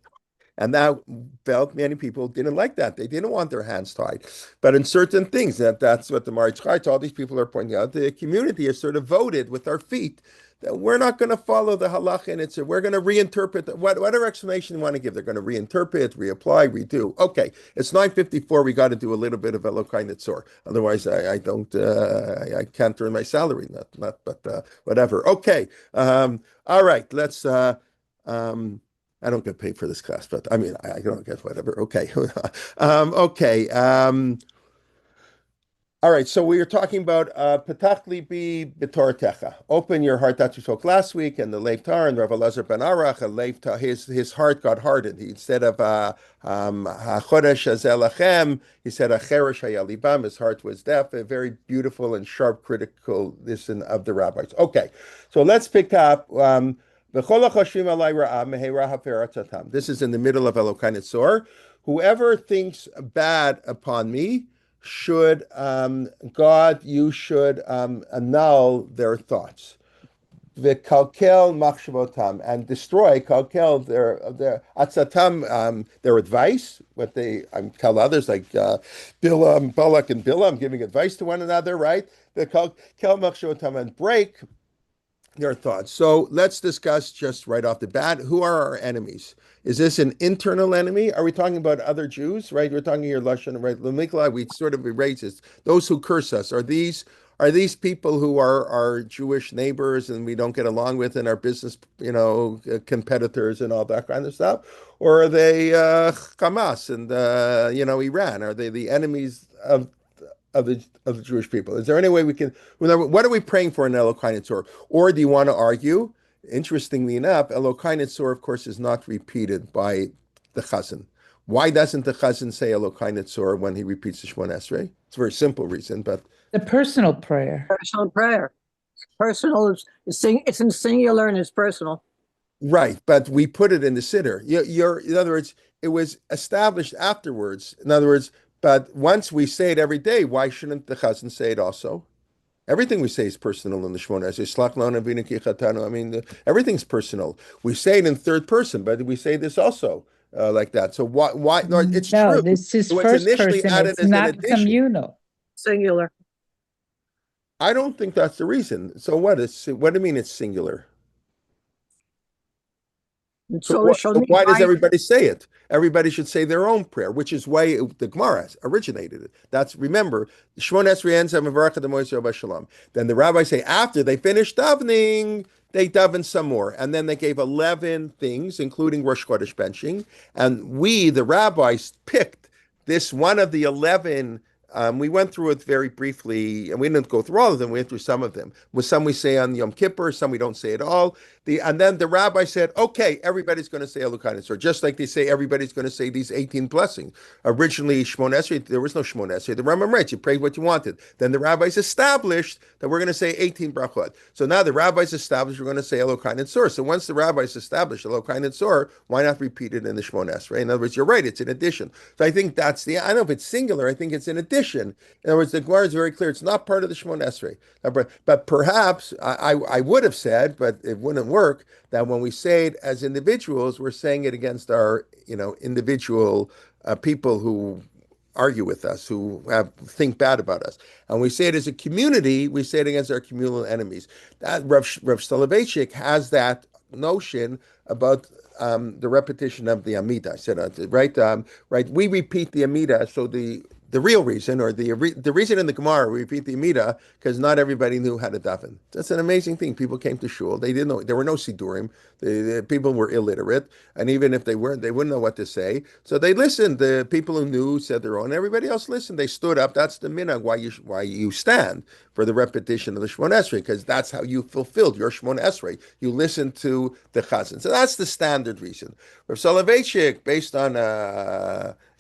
And that felt many people didn't like that. They didn't want their hands tied. But in certain things, that's what the Maritzchai, all these people are pointing out, the community has sort of voted with our feet that we're not going to follow the halacha and we're going to reinterpret whatever explanation you want to give. They're going to reinterpret, reapply, redo. Okay, it's 9:54. We got to do a little bit of Elokai Netzor. Otherwise, I don't, I can't earn my salary. But whatever. Okay. All right. Let's. I don't get paid for this class, but I mean, I don't get whatever. Okay. Okay. All right, so we were talking about Petach Libi B'Tortecha. Open your heart. That we spoke last week, and the Leiftar and Rav Elazar ben Arach, Leiftar, his heart got hardened. Instead of HaChodesh Hazel Lachem, he said Acheresh Hayalibam. His heart was deaf. A very beautiful and sharp critical listen of the rabbis. Okay, so let's pick up. This is in the middle of Elokai Netzor. Whoever thinks bad upon me, should God, you should annul their thoughts. V'kalkel machshavotam, and destroy kalkel their atzatam, their advice. What they tell others, like Bilam, Balak, and Bilam, giving advice to one another, right? The kalkel machshavotam, and break their thoughts. So let's discuss just right off the bat, who are our enemies? Is this an internal enemy? Are we talking about other Jews, right? We're talking here Lashon, right? Lamikla, we sort of erase this. Those who curse us, are these people who are our Jewish neighbors and we don't get along with in our business, competitors and all that kind of stuff? Or are they Hamas and Iran? Are they the enemies of the Jewish people? Is there any way we can? What are we praying for in Elokai Netzor? Or do you want to argue? Interestingly enough, Elokai Netzor, of course, is not repeated by the Chazan. Why doesn't the Chazan say Elokai Netzor when he repeats the Shemon Esrei? It's a very simple reason, but The personal prayer. Personal prayer. Personal it's in singular and it's personal. right. But we put it in the Siddur. In other words, it was established afterwards. In other words, but once we say it every day, why shouldn't the Chazan say it also? Everything we say is personal in the Shemona Esrei. I mean, everything's personal. We say it in third person, but we say this also like that. So why? No, it's No, true. this is It was first initially person. added It's as an not addition. communal. Singular. I don't think that's the reason. So what? What do you mean it's singular? So why does everybody say it? Everybody should say their own prayer, which is why the Gemara originated it. That's, remember, Shmon Esrei ends on Mevarach Adonai Yisrael Shalom. Then the rabbis say after they finished davening, they daven some more. And then they gave 11 things, including Rosh Chodesh benching. And we, the rabbis, picked this one of the 11. We went through it very briefly, and we didn't go through all of them. We went through some of them. With some we say on Yom Kippur, some we don't say at all. And then the rabbi said, okay, everybody's going to say Elokai Netzor, just like they say everybody's going to say these 18 blessings. Originally, Shmon Esrei, there was no Shmon Esrei. The Rambam writes, you prayed what you wanted. Then the rabbis established that we're going to say 18 brachot. So now the rabbis established we're going to say Elokai Netzor. So once the rabbis established Elokai Netzor, why not repeat it in the Shmon Esrei? In other words, you're right, it's an addition. So I think that's I don't know if it's singular, I think it's an addition. In other words, the Gemara is very clear, it's not part of the Shmon Esrei. But perhaps, I would have said, but it wouldn't work, that when we say it as individuals, we're saying it against our, individual people who argue with us, who think bad about us. And we say it as a community, we say it against our communal enemies. That Rav Soloveitchik has that notion about the repetition of the Amida. I said, right? We repeat the Amida, so the real reason, or the reason in the Gemara we repeat the Amida, because not everybody knew how to daven. That's an amazing thing. People came to shul. They didn't know. There were no Siddurim. The people were illiterate. And even if they weren't, they wouldn't know what to say. So they listened. The people who knew said their own. Everybody else listened. They stood up. That's the minhag, why you stand for the repetition of the Shemon Esrei, because that's how you fulfilled your Shemon Esrei. You listened to the Chazan. So that's the standard reason. Rav Soloveitchik, based on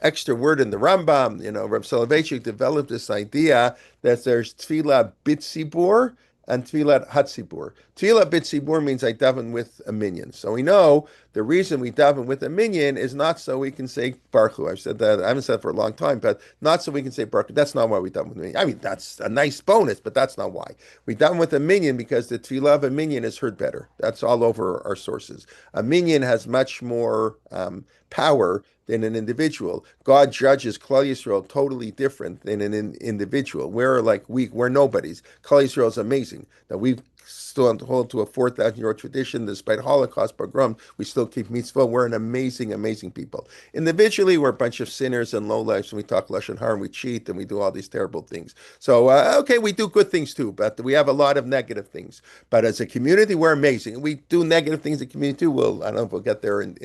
extra word in the Rambam, Rav Soloveitchik developed this idea that there's tefillah bitzibur and tefillah hatzibur. Tefillah bitzibur means I daven with a minyan. So we know the reason we daven with a minyan is not so we can say Baruch Hu. I've said that, I haven't said it for a long time, but not so we can say Baruch Hu. That's not why we daven with a minyan. I mean, that's a nice bonus, but that's not why. We daven with a minyan because the tefillah of a minyan is heard better. That's all over our sources. A minyan has much more power than an individual. God judges Klal Yisrael totally different than an individual. We're nobodies. Klal Yisrael is amazing. That we've still hold to a 4,000-year-old tradition. Despite Holocaust pogrom, we still keep mitzvah. We're an amazing, amazing people. Individually, we're a bunch of sinners and lowlifes, and we talk lashon hara, and we cheat, and we do all these terrible things. So, okay, we do good things too, but we have a lot of negative things. But as a community, we're amazing. We do negative things in the community too. I don't know if we'll get there in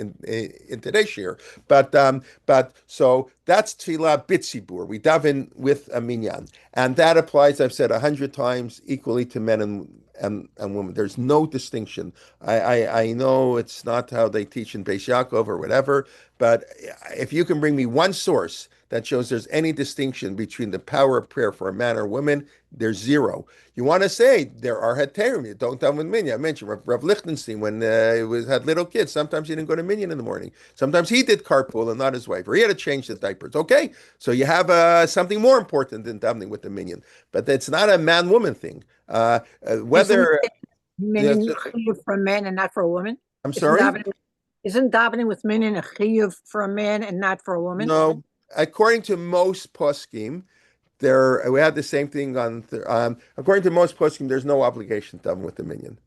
today's year. But so that's tefillah bitzibur. We daven with a minyan, and that applies. I've said 100 times equally to men and women. There's no distinction. I know it's not how they teach in Beis Yaakov or whatever, but if you can bring me one source that shows there's any distinction between the power of prayer for a man or woman, there's zero. You want to say there are heterim. You don't daven with minyan. I mentioned Rav Lichtenstein when he had little kids. Sometimes he didn't go to minyan in the morning. Sometimes he did carpool and not his wife, or he had to change the diapers. Okay, so you have something more important than davening with the minyan, but it's not a man-woman thing. Whether Minyan chiyuv for a man and not for a woman? I'm sorry? Isn't davening with minyan a chiyuv for a man and not for a woman? No, according to most poskim, we had the same thing on. According to most poskim, there's no obligation to daven with the minyan.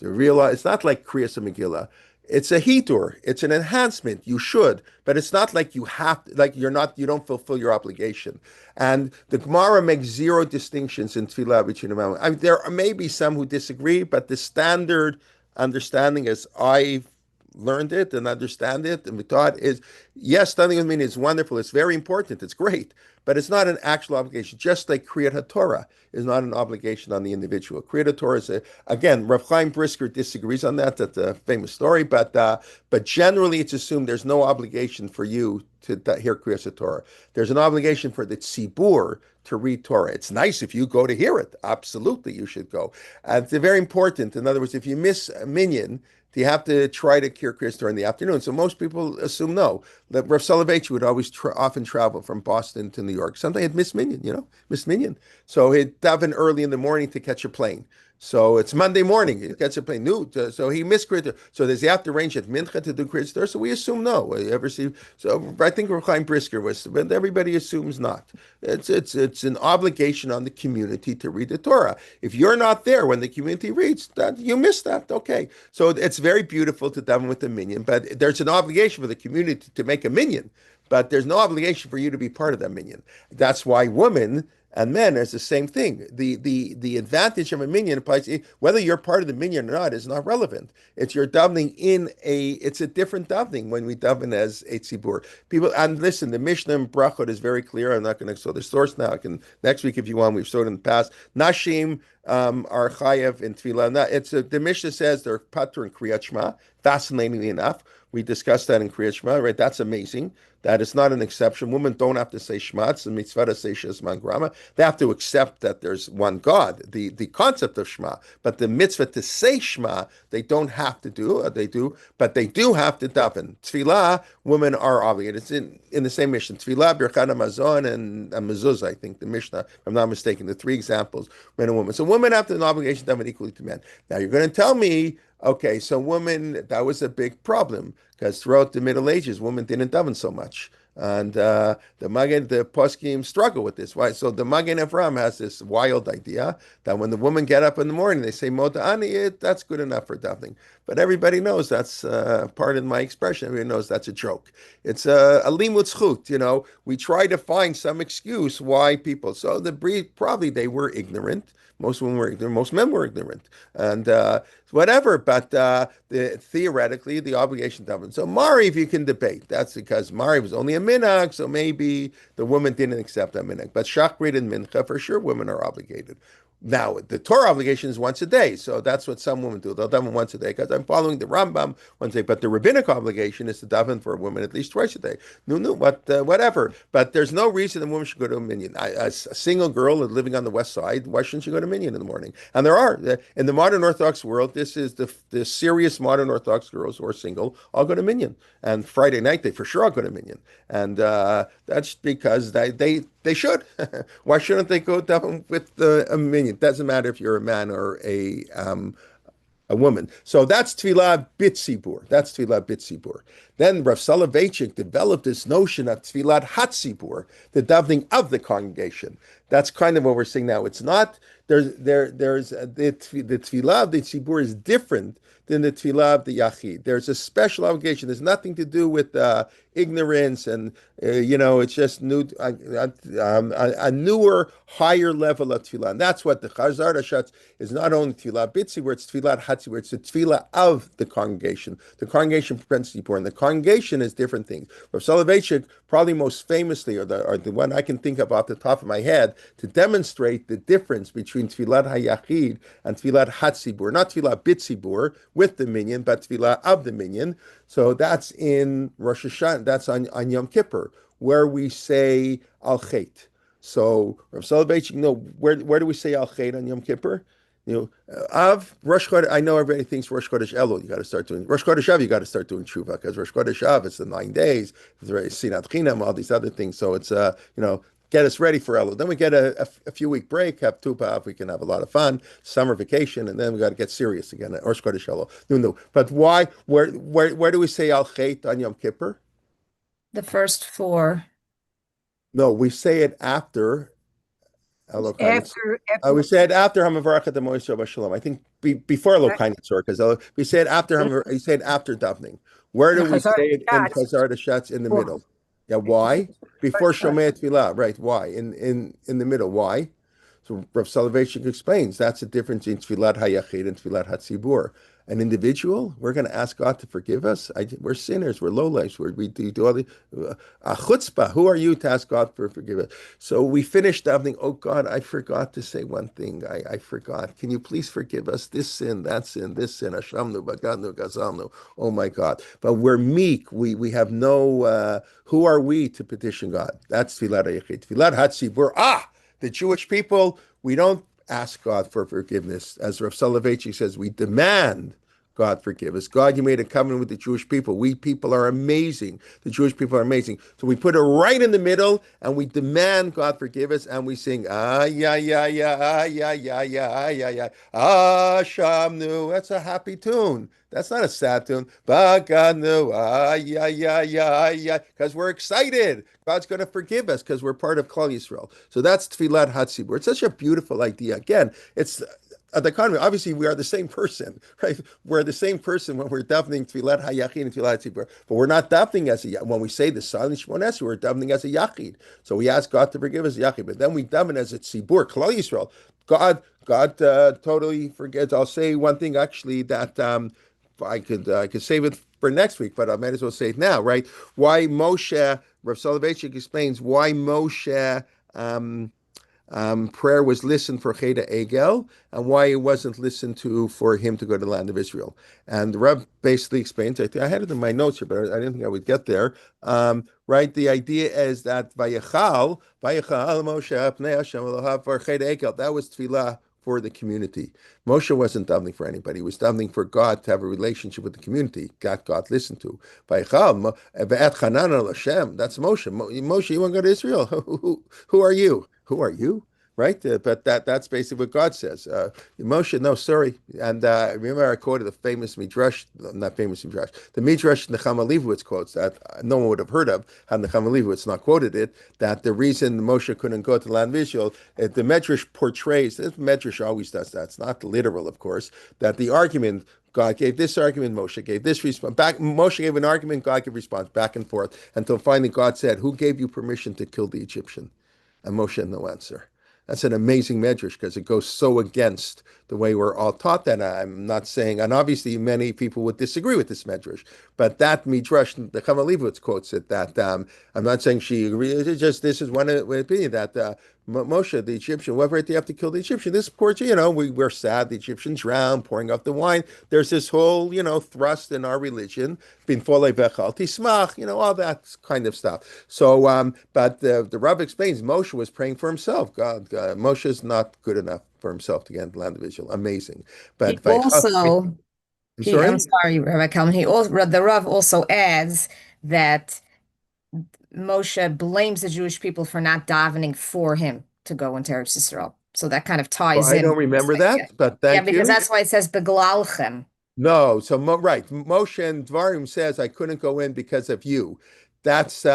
To realize it's not like Kriyas Megillah. It's a hitur. It's an enhancement. You should, but it's not like you have to, like you're not. You don't fulfill your obligation. And the Gemara makes zero distinctions in tefillah between the men. I mean, there may be some who disagree, but the standard understanding, as I've learned it and understand it and we taught, is yes, studying with me is wonderful. It's very important. It's great, but it's not an actual obligation. Just like Kriyat HaTorah is not an obligation on the individual. Kriyat HaTorah is again, Rav Chaim Brisker disagrees on that. That's a famous story, but generally it's assumed there's no obligation for you to hear Kriyat HaTorah. There's an obligation for the tzibur to read Torah. It's nice if you go to hear it. Absolutely, you should go. It's very important. In other words, if you miss a minyan, you have to try to cure Kriyas Torah in the afternoon. So most people assume no. That Rav Soloveitch would always often travel from Boston to New York. Sometimes he'd miss minyan. So he'd daven early in the morning to catch a plane. So it's Monday morning. He gets a plane. No, so he missed Kriyas Torah. So does he have to arrange at Mincha to do Kriyas Torah? So we assume no. You ever see? So I think Rav Chaim Brisker was, but everybody assumes not. It's an obligation on the community to read the Torah. If you're not there when the community reads, that you missed that. Okay. So it's very beautiful to daven with the minyan, but there's an obligation for the community to make a minyan, but there's no obligation for you to be part of that minyan. That's why women and men is the same thing. The advantage of a minyan applies whether you're part of the minyan or not is not relevant. It's your davening it's a different davening when we daven as a tzibur. People, and listen, the Mishnah in Brachot is very clear. I'm not going to show the source now. I can next week if you want. We've showed in the past. Nashim are chayav in tefillah. The Mishnah says they're patur in Kriyat Shema. Fascinatingly enough, we discussed that in Kriyat Shema, right? That's amazing. That is not an exception. Women don't have to say Shema. It's the mitzvah to say Shesman Grama. They have to accept that there's one God, the concept of Shema. But the mitzvah to say Shema, they don't have to do. They do, but they do have to daven. Tefillah, women are obligated. It's in the same Mishnah. Tefillah, Birkat Hamazon, and Mezuzah, I think, the Mishnah, if I'm not mistaken, the three examples, men and women. So women have an obligation to daven equally to men. Now you're going to tell me, okay, so women, that was a big problem because throughout the Middle Ages, women didn't daven so much. And the poskim struggle with this. Why? So the Magen Avraham has this wild idea that when the women get up in the morning, they say Moda Ani, that's good enough for davening. But everybody knows that's, pardon my expression, everybody knows that's a joke. It's a limud zchut, we try to find some excuse why people, so probably they were ignorant. Most women were ignorant. Most men were ignorant, and whatever. But theoretically, the obligation daven. So Mariv, you can debate. That's because Mariv was only a minhag, so maybe the woman didn't accept that minhag. But Shachrit and Mincha, for sure, women are obligated. Now, the Torah obligation is once a day, so that's what some women do. They'll daven once a day because I'm following the Rambam once a day. But the rabbinic obligation is to daven for a woman at least twice a day. Whatever. But there's no reason a woman should go to a minyan. A single girl living on the west side, why shouldn't she go to a minyan in the morning? And there are. In the modern Orthodox world, this is the serious modern Orthodox girls who are single all go to minyan. And Friday night, they for sure all go to minyan. And that's because they should. Why shouldn't they go daven with a minyan? It doesn't matter if you're a man or a woman. So that's tefillah bitzibur. Then Rav Soloveitchik developed this notion of Tfilat Hatzibur, the davening of the congregation. That's kind of what we're saying now. It's not there's the Tfilah of the Tzibur is different than the Tfilah of the Yachid. There's a special obligation. There's nothing to do with ignorance and it's just new a newer, higher level of Tfilah. And that's what the Chazar Hashatz is not only Tfilah Bitzi, where it's Tfilah Hatzi, where it's the Tfilah of the congregation. The congregation prevents Tzibur, and the congregation is different things. Rav Soloveitchik, probably most famously, or the one I can think of off the top of my head, to demonstrate the difference between Tfilat HaYachid and Tfilat Hatzibur, not Tfilat Bitzibur with the minyan, but Tfilat of the minyan. So that's in Rosh Hashanah, that's on Yom Kippur, where we say Al Chet. So Rav Soloveitchik, where do we say Al Chet on Yom Kippur? Av Rosh Chodesh. I know everybody thinks Rosh Chodesh Elul. You got to start doing Rosh Chodesh Av. You got to start doing tshuva because Rosh Chodesh Av, it's the 9 days. It's very Sinat Chinam, all these other things. So it's get us ready for Elul. Then we get a few week break, have Tu B'Av. We can have a lot of fun, summer vacation, and then we got to get serious again. Rosh Chodesh Elul. No. But why? Where do we say Al Chet on Yom Kippur? The first 4. No, we say it after Elokai. We say it after Hamavarachat the Moishe Shalom. I think before Elokai Netzor, because we say it after you say it after davening. Where do we say it in Chazar Hashatz in the middle? Yeah, why? Before Shomei Tfilah, right? Why? In the middle, why? So Rav Soloveitchik explains that's the difference in Tfilat HaYachid and Tfilat HaTzibur. An individual, we're going to ask God to forgive us. We're sinners. We're lowlifes. We do all the chutzpah. Who are you to ask God for forgiveness? So we finished davening. Oh God, I forgot to say one thing. I forgot. Can you please forgive us this sin, that sin, this sin? Hashamnu, bagadnu, gazalnu. Oh my God. But we're meek. We have no. Who are we to petition God? That's tfilat hayachid. Tfilat hatzibur. The Jewish people. We don't ask God for forgiveness. As Rav Soloveitchik says, we demand God forgive us. God, you made a covenant with the Jewish people. We people are amazing. The Jewish people are amazing. So we put it right in the middle and we demand God forgive us and we sing, yeah, Shamnu. That's a happy tune. That's not a sad tune. Baganu, yeah, because we're excited. God's going to forgive us because we're part of Klal Yisrael. So that's Tfilat Hatzibur. It's such a beautiful idea. Again, it's the economy. Obviously, we are the same person, right? We're the same person when we're davening Tfilat HaYachid and Tfilat Hatzibur, but we're not davening as a when we say the silent Shemon Esrei, we're davening as a Yachid. So we ask God to forgive us, Yachid, but then we daven as a Tzibur, Klal Yisrael. God totally forgets. I'll say one thing actually that I could save it for next week, but I might as well say it now, right? Why Moshe, Rav Soloveitchik explains why Moshe prayer was listened for Cheda Egel and why it wasn't listened to for him to go to the land of Israel. And the Reb basically explains, I had it in my notes here, but I didn't think I would get there. Right? The idea is that Vayachal Moshe Pnei Hashem Elohav for Cheda Egel, that was tefillah for the community. Moshe wasn't davening for anybody. He was davening for God to have a relationship with the community. God listened to. That's Moshe. Moshe, you want to go to Israel? Who are you? Who are you? Right? But that's basically what God says. Moshe, no, sorry. And remember I quoted the famous Midrash, not famous Midrash, the Midrash Nechama Leibowitz quotes that no one would have heard of had Nechama Leibowitz not quoted it, that the reason Moshe couldn't go to the land of Israel, the Midrash portrays, this Midrash always does that, it's not literal, of course, that the argument, God gave this argument, Moshe gave this response. Moshe gave an argument, God gave a response, back and forth, until finally God said, who gave you permission to kill the Egyptian? And Moshe had no answer. That's an amazing medrash because it goes so against the way we're all taught that. I'm not saying, and obviously many people would disagree with this medrash, but that midrash, the Chama Leibowitz quotes it, that I'm not saying she agrees, it's just this is one opinion that Moshe, the Egyptian, what right do you have to kill the Egyptian? This poor, we're sad, the Egyptians drowned, pouring out the wine. There's this whole, thrust in our religion, bin folei vechal tismach, all that kind of stuff. So, but the Rabbi explains Moshe was praying for himself. Moshe is not good enough for himself to get into the land of Israel. Amazing. But I'm sorry, Rabbi Kelman. The Rav also adds that Moshe blames the Jewish people for not davening for him to go into Eretz Yisrael. So that kind of ties in. I don't remember that, but thank you. Yeah, because that's why it says beglalchem. No, so right, Moshe and Dvarim says I couldn't go in because of you. That's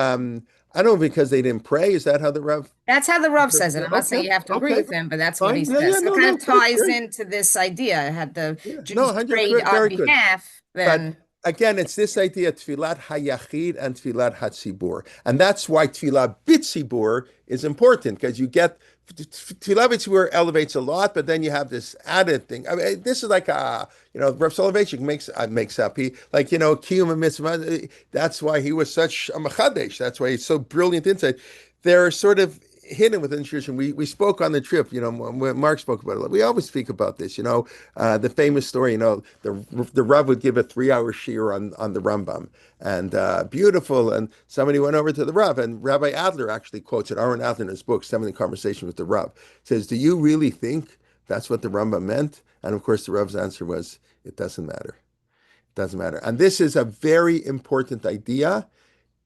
I don't know because they didn't pray. Is that how the Rav? That's how the Rav says it. I'm not Okay, saying you have to agree okay, with him, but that's what he fine. Yeah, yeah, says. So it no, kind no, of good, ties great. into this idea. Had the Yeah, no, Jews 100, prayed on very good. behalf, But then again, it's this idea tfilat hayachid and tfilat hatzibur, and that's why tfilat bitzibur is important because you get tfilat bitzibur elevates a lot, but then you have this added thing. I mean, this is like Rav Soloveitchik makes up. He like kiyum mitzvah. That's why he was such a machadesh. That's why he's so brilliant insight. They're sort of hidden within tradition. We spoke on the trip, when Mark spoke about it. We always speak about this, the famous story, the Rav would give a 3 hour shiur on the Rambam and beautiful. And somebody went over to the Rav and Rabbi Adler actually quotes it, Aaron Adler in his book, Stemming the Conversation with the Rav, says, do you really think that's what the Rambam meant? And of course, the Rav's answer was, it doesn't matter. It doesn't matter. And this is a very important idea.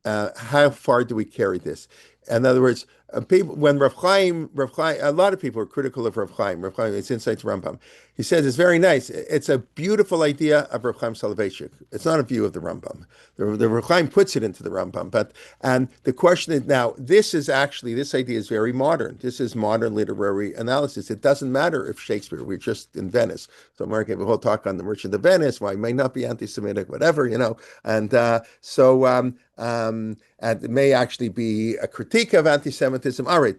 How far do we carry this? In other words, people when Rav Chaim, a lot of people are critical of Rav Chaim. Rav Chaim, it's insights Rambam. He says it's very nice. It's a beautiful idea of Rav Chaim Soloveitchik. It's not a view of the Rambam. The Rav Chaim puts it into the Rambam, and the question is now. This idea is very modern. This is modern literary analysis. It doesn't matter if Shakespeare. We're just in Venice. So Mark gave a whole talk on the Merchant of Venice. Why it may not be anti-Semitic, whatever, and and it may actually be a critique of anti-Semitism. All right,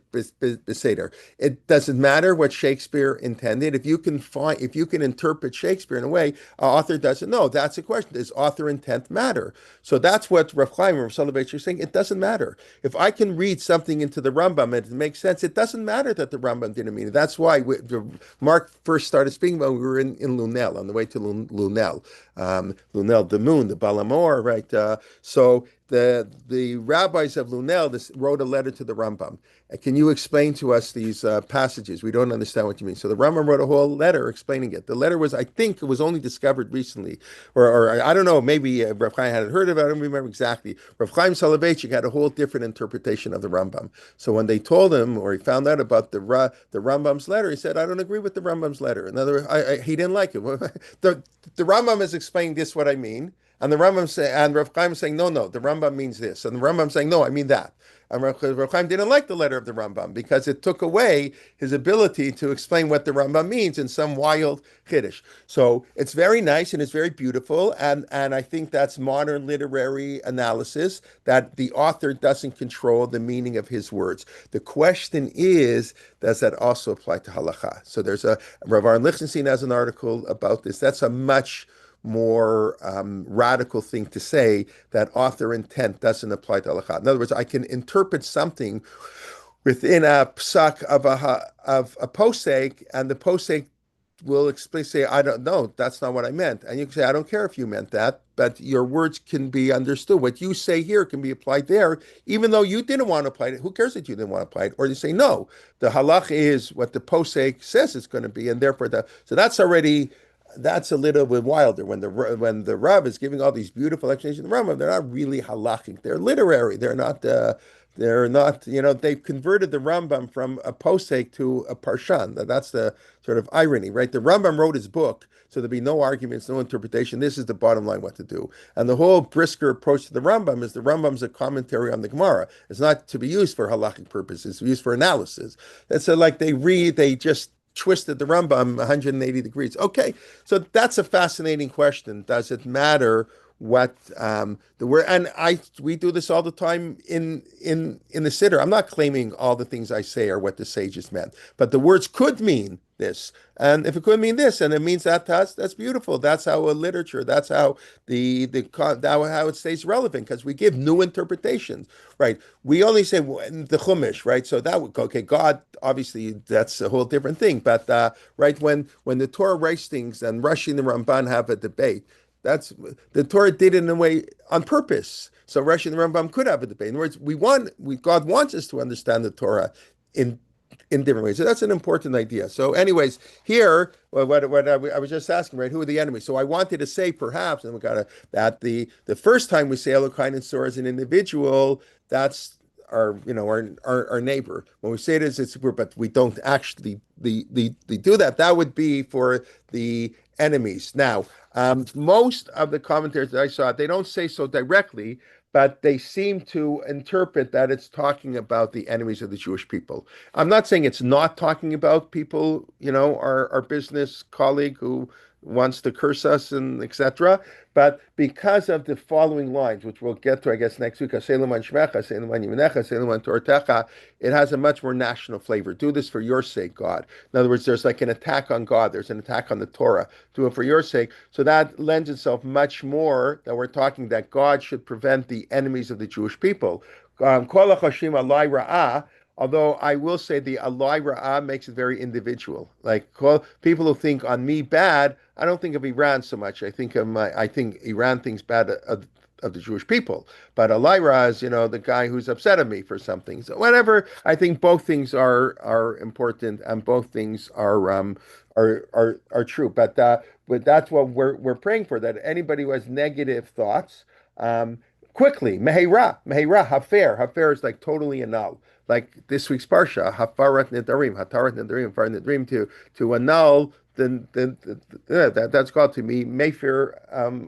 Seder. It doesn't matter what Shakespeare intended. If you can interpret Shakespeare in a way, an author doesn't know. That's the question. Does author intent matter? So that's what Rav Chaim and Rav Soloveitchik are saying. It doesn't matter. If I can read something into the Rambam and it makes sense, it doesn't matter that the Rambam didn't mean it. That's why Mark first started speaking about we were in Lunel, on the way to Lunel. Lunel, the moon, the Balamor, right? So the rabbis of Lunel wrote a letter to the Rambam. Can you explain to us these passages? We don't understand what you mean. So the Rambam wrote a whole letter explaining it. The letter was, I think, it was only discovered recently, or I don't know, maybe Rav Chaim hadn't heard of it. I don't remember exactly. Rav Chaim Soloveitchik had a whole different interpretation of the Rambam. So when they told him, or he found out about the Rambam's letter, he said, "I don't agree with the Rambam's letter." In other words, he didn't like it. the Rambam is explaining this what I mean. And the Rambam and Rav Chaim saying, no, the Rambam means this. And the Rambam saying, no, I mean that. And Rav Chaim didn't like the letter of the Rambam because it took away his ability to explain what the Rambam means in some wild Kiddush. So it's very nice and it's very beautiful. And I think that's modern literary analysis, that the author doesn't control the meaning of his words. The question is, does that also apply to halacha? So there's Rav Aaron Lichtenstein has an article about this. That's a much more radical thing to say, that author intent doesn't apply to halacha. In other words, I can interpret something within a psak of a posek, and the posek will explicitly say, I don't know, that's not what I meant. And you can say, I don't care if you meant that, but your words can be understood. What you say here can be applied there, even though you didn't want to apply it. Who cares that you didn't want to apply it? Or you say, no, the halach is what the posek says it's going to be, and therefore so that's a little bit wilder. When the Rav is giving all these beautiful explanations of the Rambam, they're not really halachic. They're literary. They're not. They've converted the Rambam from a posek to a parshan. That's the sort of irony, right? The Rambam wrote his book, so there'd be no arguments, no interpretation. This is the bottom line, what to do. And the whole brisker approach to the Rambam is the Rambam's a commentary on the Gemara. It's not to be used for halachic purposes. It's used for analysis. That's like they just twisted the Rambam 180 degrees. Okay, so that's a fascinating question. Does it matter what the word? And we do this all the time in the Siddur. I'm not claiming all the things I say are what the sages meant, but the words could mean this. And if it could mean this, and it means that's beautiful. That's how literature. That's how how it stays relevant, because we give new interpretations, right? We only say the Chumash, right? So that would okay. God, obviously, that's a whole different thing. But right when the Torah writes things and Rashi and the Ramban have a debate, that's the Torah did it in a way on purpose. So Rashi and the Rambam could have a debate. In other words, God wants us to understand the Torah in different ways. So that's an important idea. So anyways, here, what I was just asking, right, who are the enemies? So I wanted to say perhaps, and we got that the first time we say Elokai and Netzor as an individual, that's our neighbor. When we say it as it's, but we don't actually do that. That would be for the enemies. Now, most of the commentators that I saw, they don't say so directly, but they seem to interpret that it's talking about the enemies of the Jewish people. I'm not saying it's not talking about people, our business colleague who wants to curse us and etc. But because of the following lines, which we'll get to, I guess, next week, it has a much more national flavor. Do this for your sake, God. In other words, there's like an attack on God. There's an attack on the Torah. Do it for your sake. So that lends itself much more that we're talking that God should prevent the enemies of the Jewish people. Although I will say the alai ra'ah makes it very individual. Like people who think on me bad, I don't think of Iran so much. I think Iran thinks bad of the Jewish people. But alai ra'ah is, the guy who's upset at me for something. So whatever, I think both things are important and both things are true. But that's what we're praying for. That anybody who has negative thoughts, quickly, meheira, hafer is like totally annul. Like this week's parsha, hafarat nedarim, to annul. Then that's called to me mefer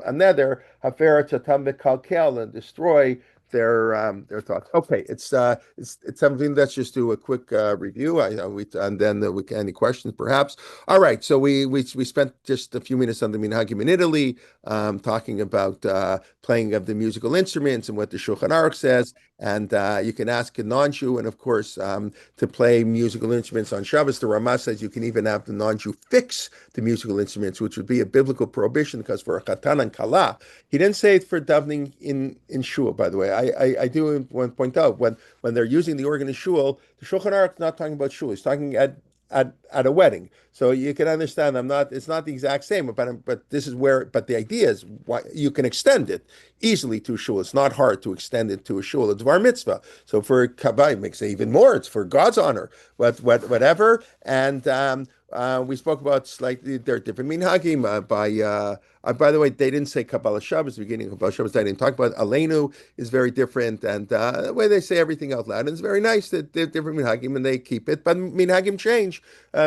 another hafer tatam v'kalkel and destroy their thoughts. Okay, it's something. Let's just do a quick review. And then we can any questions perhaps. All right, so we spent just a few minutes on the minhagim in Italy, talking about playing of the musical instruments and what the Shulchan Aruch says. And you can ask a non-Jew, and of course, to play musical instruments on Shabbos. The Ramah says you can even have the non-Jew fix the musical instruments, which would be a biblical prohibition because for a chatan and kala, he didn't say it for davening in shul. By the way, I do want to point out when they're using the organ in shul, the Shulchan Aruch is not talking about shul. He's talking at a wedding. So you can understand it's not the exact same, but this is but the idea is why you can extend it easily to a shul. It's not hard to extend it to a shul. It's var mitzvah. So for kabbai, it makes it even more. It's for God's honor, whatever. And we spoke about slightly, there are different minhagim by the way, they didn't say Kabbalah Shabbos, the beginning of Kabbalah Shabbos, they didn't talk about Aleinu is very different, and the way they say everything out loud, and it's very nice that they're different minhagim and they keep it, but minhagim change.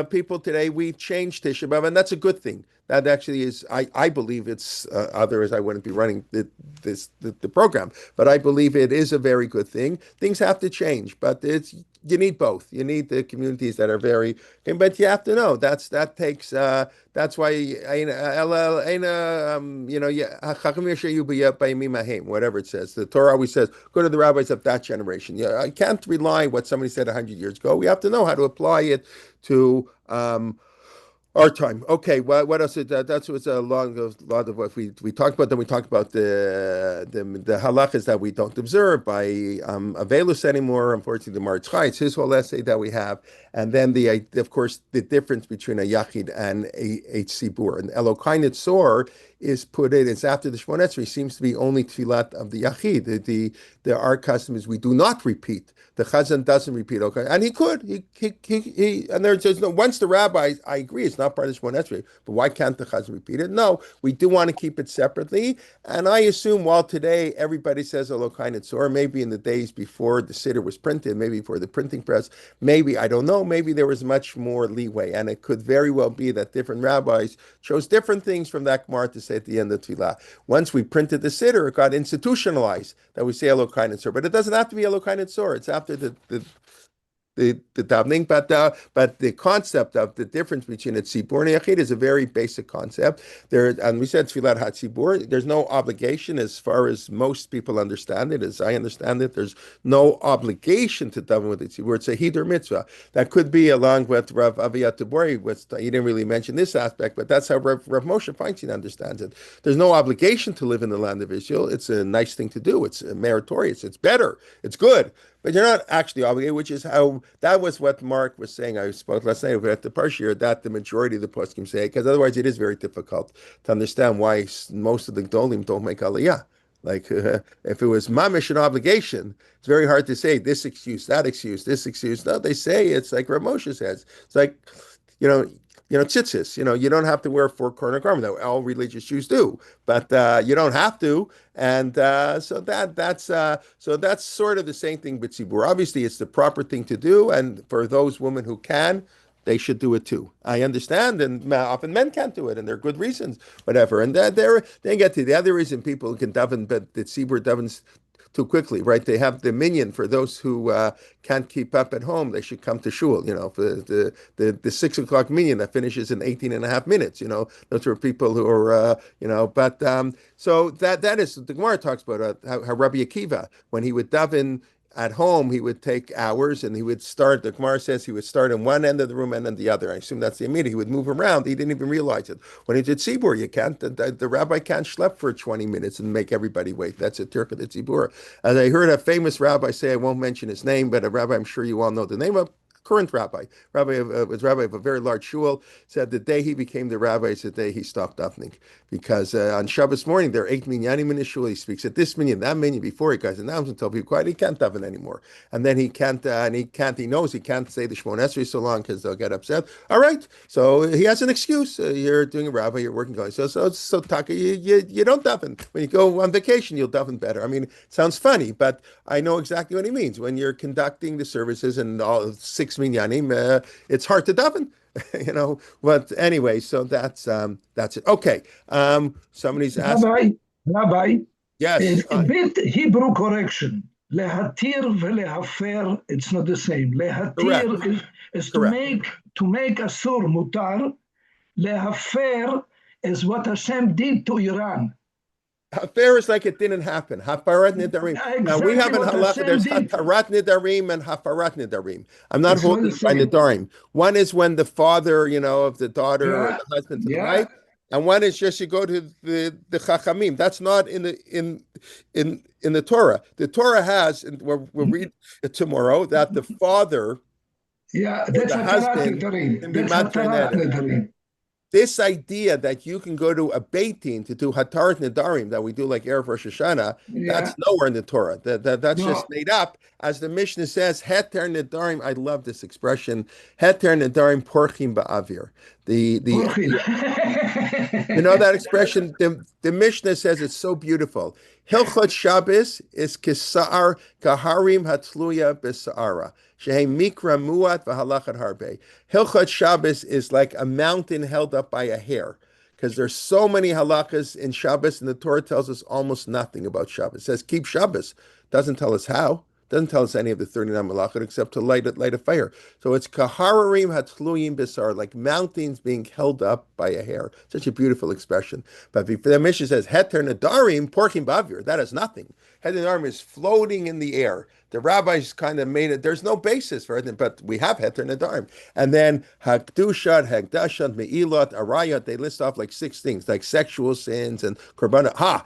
People today, we change Tisha B'Av, and that's a good thing. That actually is, I believe it's, otherwise I wouldn't be running the program, but I believe it is a very good thing. Things have to change, but you need both. You need the communities that are very, but you have to know that's why whatever it says. The Torah always says, go to the rabbis of that generation. Yeah, I can't rely on what somebody said 100 years ago. We have to know how to apply it to our time. Okay, what else? That's what's a lot of what we talked about. Then we talked about the halachas that we don't observe by Avelus anymore. Unfortunately, the Maritz it's his whole essay that we have, and then of course the difference between a yachid and a tzibur. And Elokai Netzor is put in. It's after the Shmon Esrei. Seems to be only tefillat of the yachid. Our custom is we do not repeat. The Chazan doesn't repeat. Okay, and he could. He and there's no. Once the rabbi, I agree, it's not part of the Shmon Esrei. But why can't the Chazan repeat it? No, we do want to keep it separately. And I assume while today everybody says Elokai Netzor, maybe in the days before the Siddur was printed, maybe before the printing press, maybe I don't know. Maybe there was much more leeway, and it could very well be that different rabbis chose different things from that Gemara to say at the end of Tefillah. Once we printed the Siddur, it got institutionalized that we say Elokai Netzor, but it doesn't have to be Elokai Netzor. It's after the davening, but the concept of the difference between a tzibur and a yachid is a very basic concept. And we said tefillat hatzibur. There's no obligation, as far as most people understand it. As I understand it, there's no obligation to daven with the tzibur. It's a hidur mitzvah. That could be along with Rav Aviyat Tabori. He didn't really mention this aspect, but that's how Rav Moshe Feinstein understands it. There's no obligation to live in the land of Israel. It's a nice thing to do. It's meritorious. It's better. It's good. But you're not actually obligated, which is how, that was what Mark was saying. I spoke last night at the Parsha, that the majority of the poskim say, because otherwise it is very difficult to understand why most of the Gdolim don't make Aliyah. Like, if it was mamish an obligation, it's very hard to say this excuse, that excuse, this excuse. No, they say it's like Rav Moshe says. It's like, tzitzis. You don't have to wear a four-corner garment. Though all religious Jews do, but you don't have to. And so that's sort of the same thing with tzibur. Obviously, it's the proper thing to do, and for those women who can, they should do it too. I understand, and often men can't do it, and there are good reasons, whatever. And they get to the other reason people can daven, but the tzibur davens too quickly, right? They have the minyan for those who can't keep up at home. They should come to shul. For the 6 o'clock minyan that finishes in 18 and a half minutes. Those are people who are But so that is the Gemara talks about how Rabbi Akiva, when he would daven at home, he would take hours and he would start, the Gemara says he would start in one end of the room and then the other. I assume that's the immediate. He would move around. He didn't even realize it. When he did Tzibur, you can't, the rabbi can't schlep for 20 minutes and make everybody wait. That's a Turk of the Tzibur. And I heard a famous rabbi say, I won't mention his name, but a rabbi I'm sure you all know the name of, current rabbi, was rabbi of a very large shul, said the day he became the rabbi is the day he stopped davening. Because on Shabbos morning, there are 8 minyanim in his shul. He speaks at this minyan, that minyan, before he goes announced and tell people quiet, he can't daven anymore. And then he knows he can't say the Shemon Esrei so long because they'll get upset. All right, so he has an excuse. You're doing a rabbi, you're working going. So Taka, you don't daven. When you go on vacation, you'll daven better. I mean, it sounds funny, but I know exactly what he means. When you're conducting the services and all 6 minyanim, it's hard to daven. But anyway, so that's it. Okay. Somebody's asking. Rabbi, Yes. a bit Hebrew correction. Lehatir velehafer, it's not the same. Lehatir is to make asur mutar. Lehafer is what Hashem did to Iran. Hafer is like it didn't happen. Hafarat nidarim. Now we have in halacha, there's hatarat nidarim and hafarat nidarim. I'm not holding by nidarim. One is when the father, of the daughter or the husband to the wife, and one is just you go to the chachamim. That's not in the Torah. The Torah has, and we'll read it tomorrow, that the father, that's the husband, can be maternal. This idea that you can go to a Beit Din to do Hatarat Nedarim that we do like Erev Rosh Hashanah, that's nowhere in the Torah. That's just made up. As the Mishnah says, Heter Nedarim, I love this expression, Heter Nedarim Porchim Ba'avir. You know that expression? The Mishnah says it's so beautiful. Hilchot Shabbos is kisar kaharim hatluya b'sa'ara. Shehem mikra muat v'halachat harbe. Hilchot Shabbos is like a mountain held up by a hair. Because there's so many halachas in Shabbos, and the Torah tells us almost nothing about Shabbos. It says keep Shabbos. Doesn't tell us how. Doesn't tell us any of the 39 malachot except to light a fire. So it's kahararim hatluyim bisar, like mountains being held up by a hair. Such a beautiful expression. But the Mishnah says heter nadarim porkim bavir. That is nothing. Heter nadarim is floating in the air. The rabbis kind of made it. There's no basis for it, but we have heter nadarim. And then hakdushat, hagdashat, meilot, arayat. They list off like 6 things, like sexual sins and korbanot.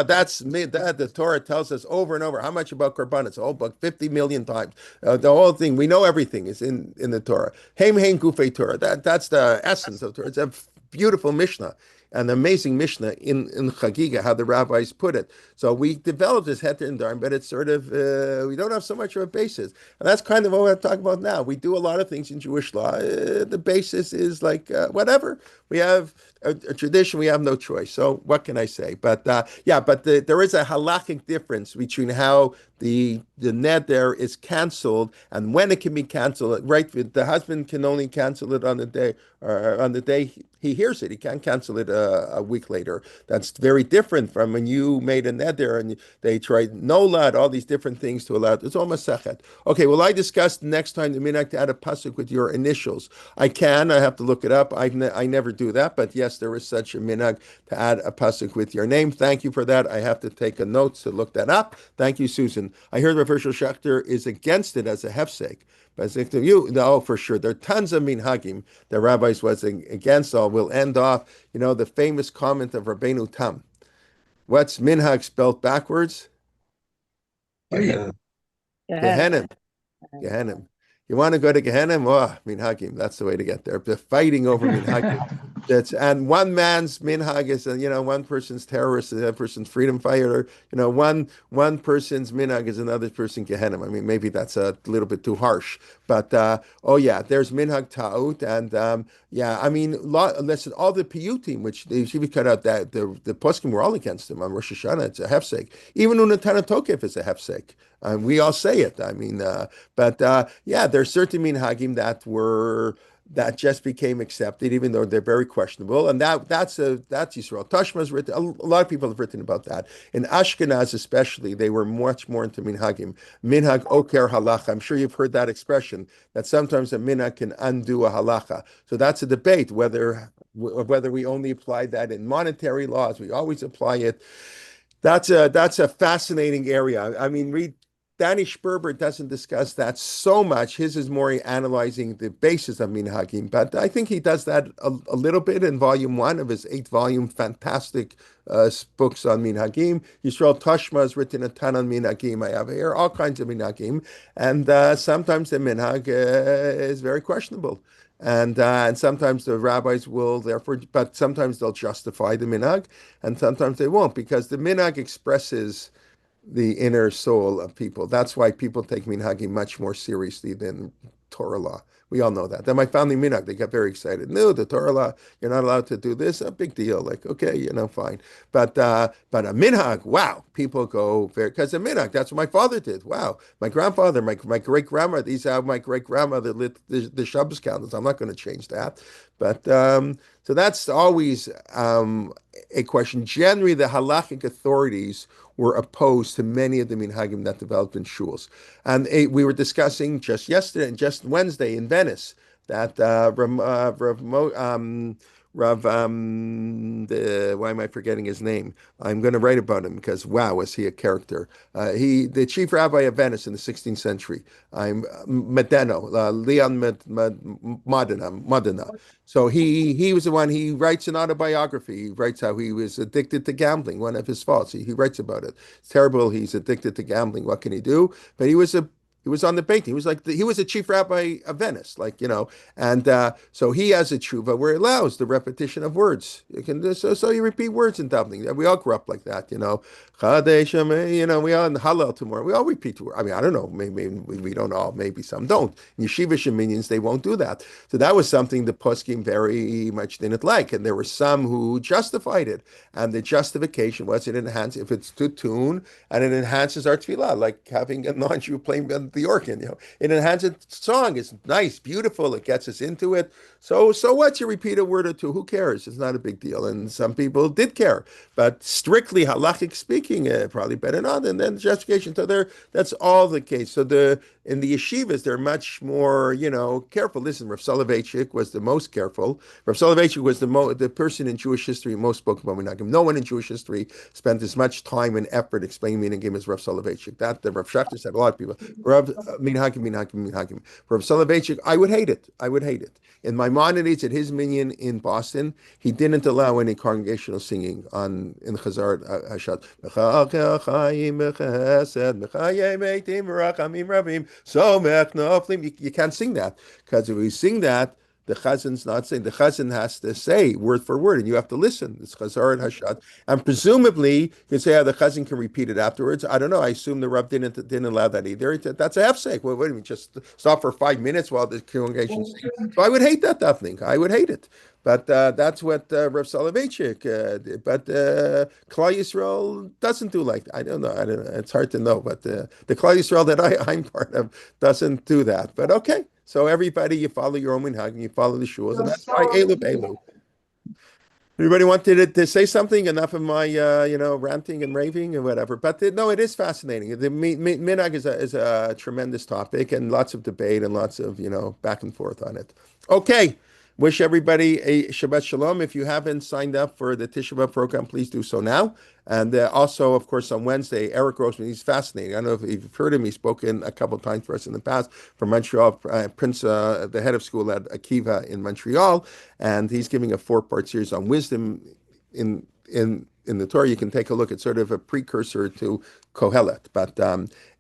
That's that the Torah tells us over and over. How much about korbanot? A whole book, 50 million times. The whole thing. We know everything is in the Torah. Gufei Torah. That's the essence of Torah. It's a beautiful Mishnah. An amazing Mishnah in Chagiga, how the rabbis put it. So we developed this heter and darim, but it's sort of, we don't have so much of a basis. And that's kind of what we're talking about now. We do a lot of things in Jewish law. The basis is like, whatever. We have a tradition, we have no choice. So what can I say? But there is a halachic difference between how the neder is canceled and when it can be canceled. Right, the husband can only cancel it on the day he hears it. He can't cancel it a week later. That's very different from when you made a neder and they tried nolad, all these different things to allow it. It's almost sechet. Okay, well, I discussed next time the minhag to add a pasuk with your initials. I have to look it up. I never do that, but yes, there is such a minhag to add a pasuk with your name. Thank you for that. I have to take a note to look that up. Thank you, Susan. I heard Rav Hershel Schachter is against it as a hefsek. But no, for sure. There are tons of minhagim that rabbis was against. So we'll end off, the famous comment of Rabbeinu Tam. What's minhag spelled backwards? Gehenim. Gehenim. You want to go to Gehenim? Oh, minhagim. That's the way to get there. They're fighting over minhagim. And one man's minhag is, one person's terrorist, another person's freedom fighter. One person's minhag is another person's Gehenna. I mean, maybe that's a little bit too harsh, but oh yeah, there's minhag ta'ut, and yeah, I mean, listen, all the piyutim, which they we cut out that the poskim were all against him on Rosh Hashanah. It's a hefsek. Even Unatana Tokef is a hefsek. We all say it. I mean, but yeah, there's certain minhagim that just became accepted, even though they're very questionable. And that's Yisrael. Tashma's written. A lot of people have written about that. In Ashkenaz, especially, they were much more into minhagim. Minhag oker halacha. I'm sure you've heard that expression. That sometimes a minhag can undo a halacha. So that's a debate whether we only apply that in monetary laws. We always apply it. That's a fascinating area. I mean, read. Danny Sperber doesn't discuss that so much. His is more analyzing the basis of minhagim, but I think he does that a little bit in volume 1 of his 8-volume fantastic books on minhagim. Yisrael Tashma has written a ton on minhagim. I have here all kinds of minhagim, and sometimes the minhag is very questionable. And sometimes the rabbis will therefore, but sometimes they'll justify the minhag, and sometimes they won't, because the minhag expresses the inner soul of people. That's why people take minhagim much more seriously than Torah law. We all know that. Then my family minhag, they got very excited. No, the Torah law, you're not allowed to do this. A big deal. Like, okay, fine. But a minhag, wow, people go very, because a minhag, that's what my father did. Wow, my grandfather, my great grandmother, these are my great grandmother lit the Shabbos candles. I'm not going to change that. But so that's always a question. Generally, the halachic authorities were opposed to many of the minhagim that developed in shuls. And we were discussing just yesterday and just Wednesday in Venice that why am I forgetting his name? I'm going to write about him because wow, was he a character? The chief rabbi of Venice in the 16th century. I'm Medeno, Leon Modena. So he was the one. He writes an autobiography. He writes how he was addicted to gambling. One of his faults. He writes about it. It's terrible. He's addicted to gambling. What can he do? But he was on the painting. He was he was a chief rabbi of Venice, and so he has a tshuva where it allows the repetition of words. You can so you repeat words in davening. We all grew up like that, Chadesh, we all in Hallel tomorrow. We all repeat words. I mean, I don't know. Maybe we don't all. Maybe some don't. In yeshiva sheminians, they won't do that. So that was something the poskim very much didn't like, and there were some who justified it. And the justification was it enhances if it's to tune and it enhances our tefillah, like having a non-Jew playing the organ. It enhances song. It's nice, beautiful. It gets us into it. So what? You repeat a word or two. Who cares? It's not a big deal. And some people did care, but strictly halachic speaking, probably better not. And then the justification. So that's all the case. So in the yeshivas, they're much more, careful. Listen, Rav Soloveitchik was the most careful. Rav Soloveitchik was the person in Jewish history most spoke about minhagim. No one in Jewish history spent as much time and effort explaining minhagim as Rav Soloveitchik. That the Rav Schachter said. A lot of people. Rav minhagim. Rav Soloveitchik, I would hate it. In Maimonides at his minyan in Boston, he didn't allow any congregational singing in Chazar Hashad. You can't sing that, because if you sing that, the chazan's not saying. The chazan has to say word for word, and you have to listen. It's chazar and hashad, and presumably you can say how the chazan can repeat it afterwards. I don't know. I assume the Rav didn't allow that either. That's a hefsek. Well, wait a minute, just stop for 5 minutes while the congregation sings. So I would hate that davening. I would hate it. But that's what Rav Soloveitchik did. But Klal Yisrael doesn't do like that. I don't know. It's hard to know. But the Klal Yisrael that I'm part of doesn't do that. But okay. So everybody, you follow your own minhag, and you follow the shuls, and that's why Elu. Everybody wanted to say something? Enough of my, ranting and raving and whatever. But no, it is fascinating. The minhag is a tremendous topic, and lots of debate and lots of, back and forth on it. Okay. Wish everybody a Shabbat Shalom. If you haven't signed up for the Tisha B'Av program, please do so now. And also, of course, on Wednesday, Eric Grossman, he's fascinating. I don't know if you've heard him. He's spoken a couple of times for us in the past from Montreal, Prince, the head of school at Akiva in Montreal. And he's giving a 4-part series on wisdom in the Torah. You can take a look. It's sort of a precursor to Kohelet. But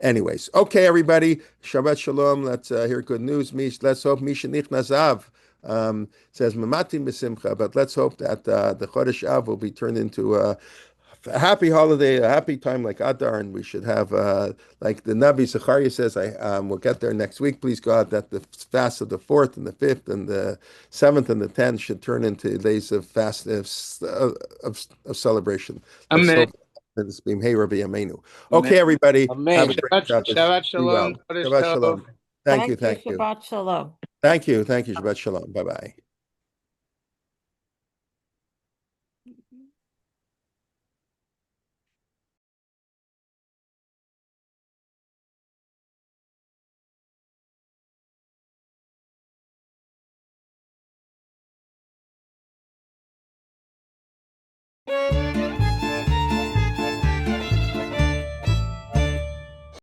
anyways, okay, everybody, Shabbat Shalom. Let's hear good news. Let's hope Misha Nichnazav. says Mamatim B'Simcha, but let's hope that the Chodesh Av will be turned into a happy holiday, a happy time like Adar, and we should have, like the Navi Zechariah says, we'll get there next week, please God, that the fast of the 4th and the 5th and the 7th and the 10th should turn into days of fast, of celebration. Let's Amen. hope this beam. Hey, Rabbi Amenu. Okay, everybody. Amen. Have a great Shabbos. Shabbat Be shalom. well. Shabbat shalom. Thank you. Shabbat shalom. Thank you. Shabbat shalom. Bye-bye.